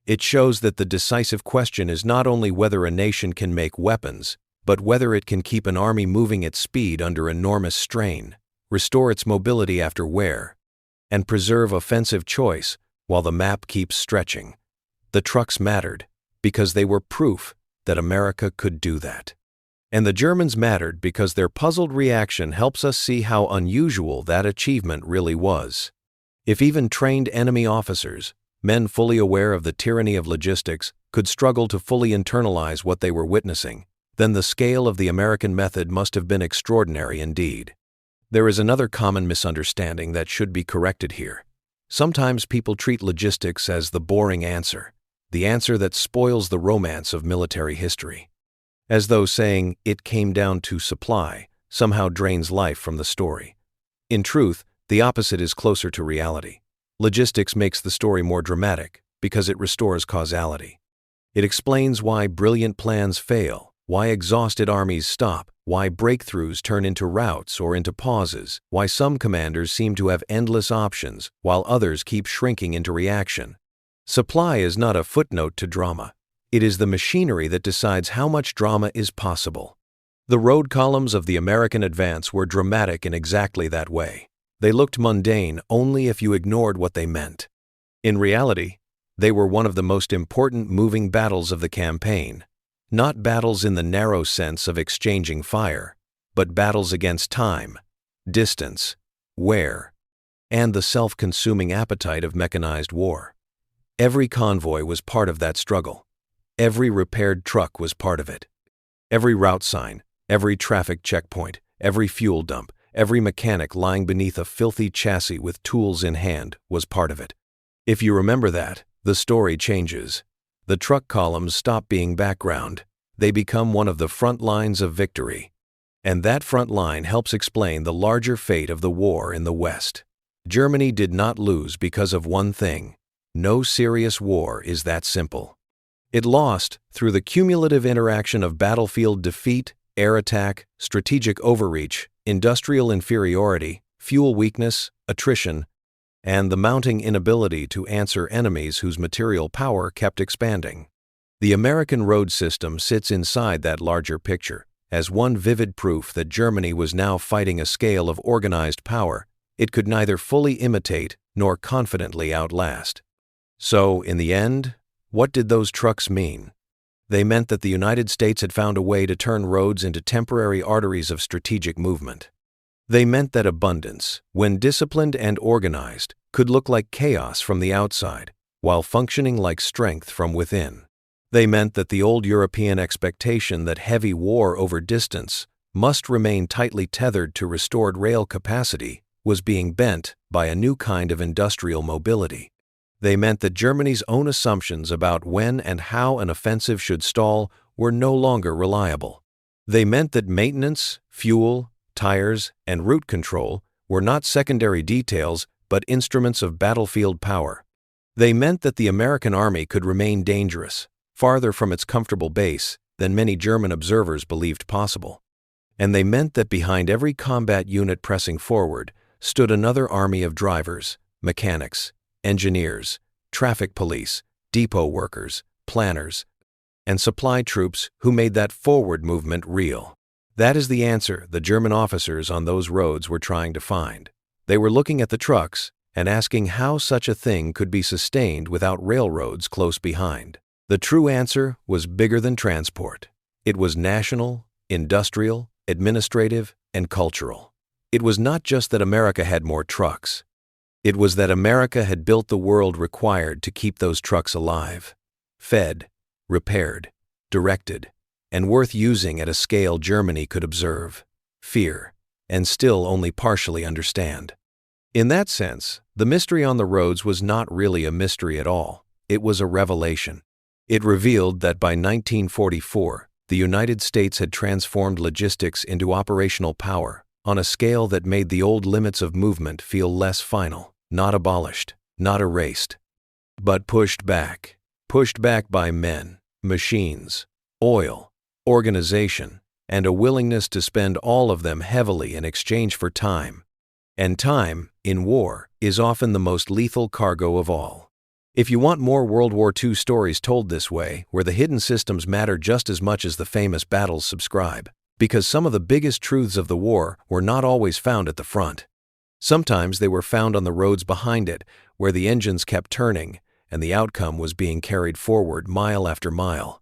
It shows that the decisive question is not only whether a nation can make weapons, but whether it can keep an army moving at speed under enormous strain, restore its mobility after wear, and preserve offensive choice while the map keeps stretching. The trucks mattered because they were proof that America could do that. And the Germans mattered because their puzzled reaction helps us see how unusual that achievement really was. If even trained enemy officers, men fully aware of the tyranny of logistics, could struggle to fully internalize what they were witnessing, then the scale of the American method must have been extraordinary indeed. There is another common misunderstanding that should be corrected here. Sometimes people treat logistics as the boring answer, the answer that spoils the romance of military history. As though saying, "it came down to supply," somehow drains life from the story. In truth, the opposite is closer to reality. Logistics makes the story more dramatic because it restores causality. It explains why brilliant plans fail, why exhausted armies stop, why breakthroughs turn into routes or into pauses, why some commanders seem to have endless options while others keep shrinking into reaction. Supply is not a footnote to drama. It is the machinery that decides how much drama is possible. The road columns of the American advance were dramatic in exactly that way. They looked mundane only if you ignored what they meant. In reality, They were one of the most important moving battles of the campaign. Not battles in the narrow sense of exchanging fire, but battles against time, distance, wear, and the self-consuming appetite of mechanized war. Every convoy was part of that struggle. Every repaired truck was part of it. Every route sign, every traffic checkpoint, every fuel dump, every mechanic lying beneath a filthy chassis with tools in hand was part of it. If you remember that, the story changes. The truck columns stop being background. They become one of the front lines of victory. And that front line helps explain the larger fate of the war in the West. Germany did not lose because of one thing. No serious war is that simple. It lost through the cumulative interaction of battlefield defeat, air attack, strategic overreach, industrial inferiority, fuel weakness, attrition, and the mounting inability to answer enemies whose material power kept expanding. The American road system sits inside that larger picture as one vivid proof that Germany was now fighting a scale of organized power it could neither fully imitate nor confidently outlast. So, in the end, what did those trucks mean? They meant that the United States had found a way to turn roads into temporary arteries of strategic movement. They meant that abundance, when disciplined and organized, could look like chaos from the outside, while functioning like strength from within. They meant that the old European expectation that heavy war over distance must remain tightly tethered to restored rail capacity was being bent by a new kind of industrial mobility. They meant that Germany's own assumptions about when and how an offensive should stall were no longer reliable. They meant that maintenance, fuel, tires, and route control were not secondary details but instruments of battlefield power. They meant that the American army could remain dangerous, farther from its comfortable base than many German observers believed possible. And they meant that behind every combat unit pressing forward stood another army of drivers, mechanics, engineers, traffic police, depot workers, planners, and supply troops who made that forward movement real. That is the answer the German officers on those roads were trying to find. They were looking at the trucks and asking how such a thing could be sustained without railroads close behind. The true answer was bigger than transport. It was national, industrial, administrative, and cultural. It was not just that America had more trucks. It was that America had built the world required to keep those trucks alive, fed, repaired, directed, and worth using at a scale Germany could observe, fear, and still only partially understand. In that sense, the mystery on the roads was not really a mystery at all. It was a revelation. It revealed that by 1944, the United States had transformed logistics into operational power on a scale that made the old limits of movement feel less final, not abolished, not erased, but pushed back by men, machines, oil, organization, and a willingness to spend all of them heavily in exchange for time. And time, in war, is often the most lethal cargo of all. If you want more World War II stories told this way, where the hidden systems matter just as much as the famous battles, subscribe. Because some of the biggest truths of the war were not always found at the front. Sometimes they were found on the roads behind it, where the engines kept turning, and the outcome was being carried forward mile after mile.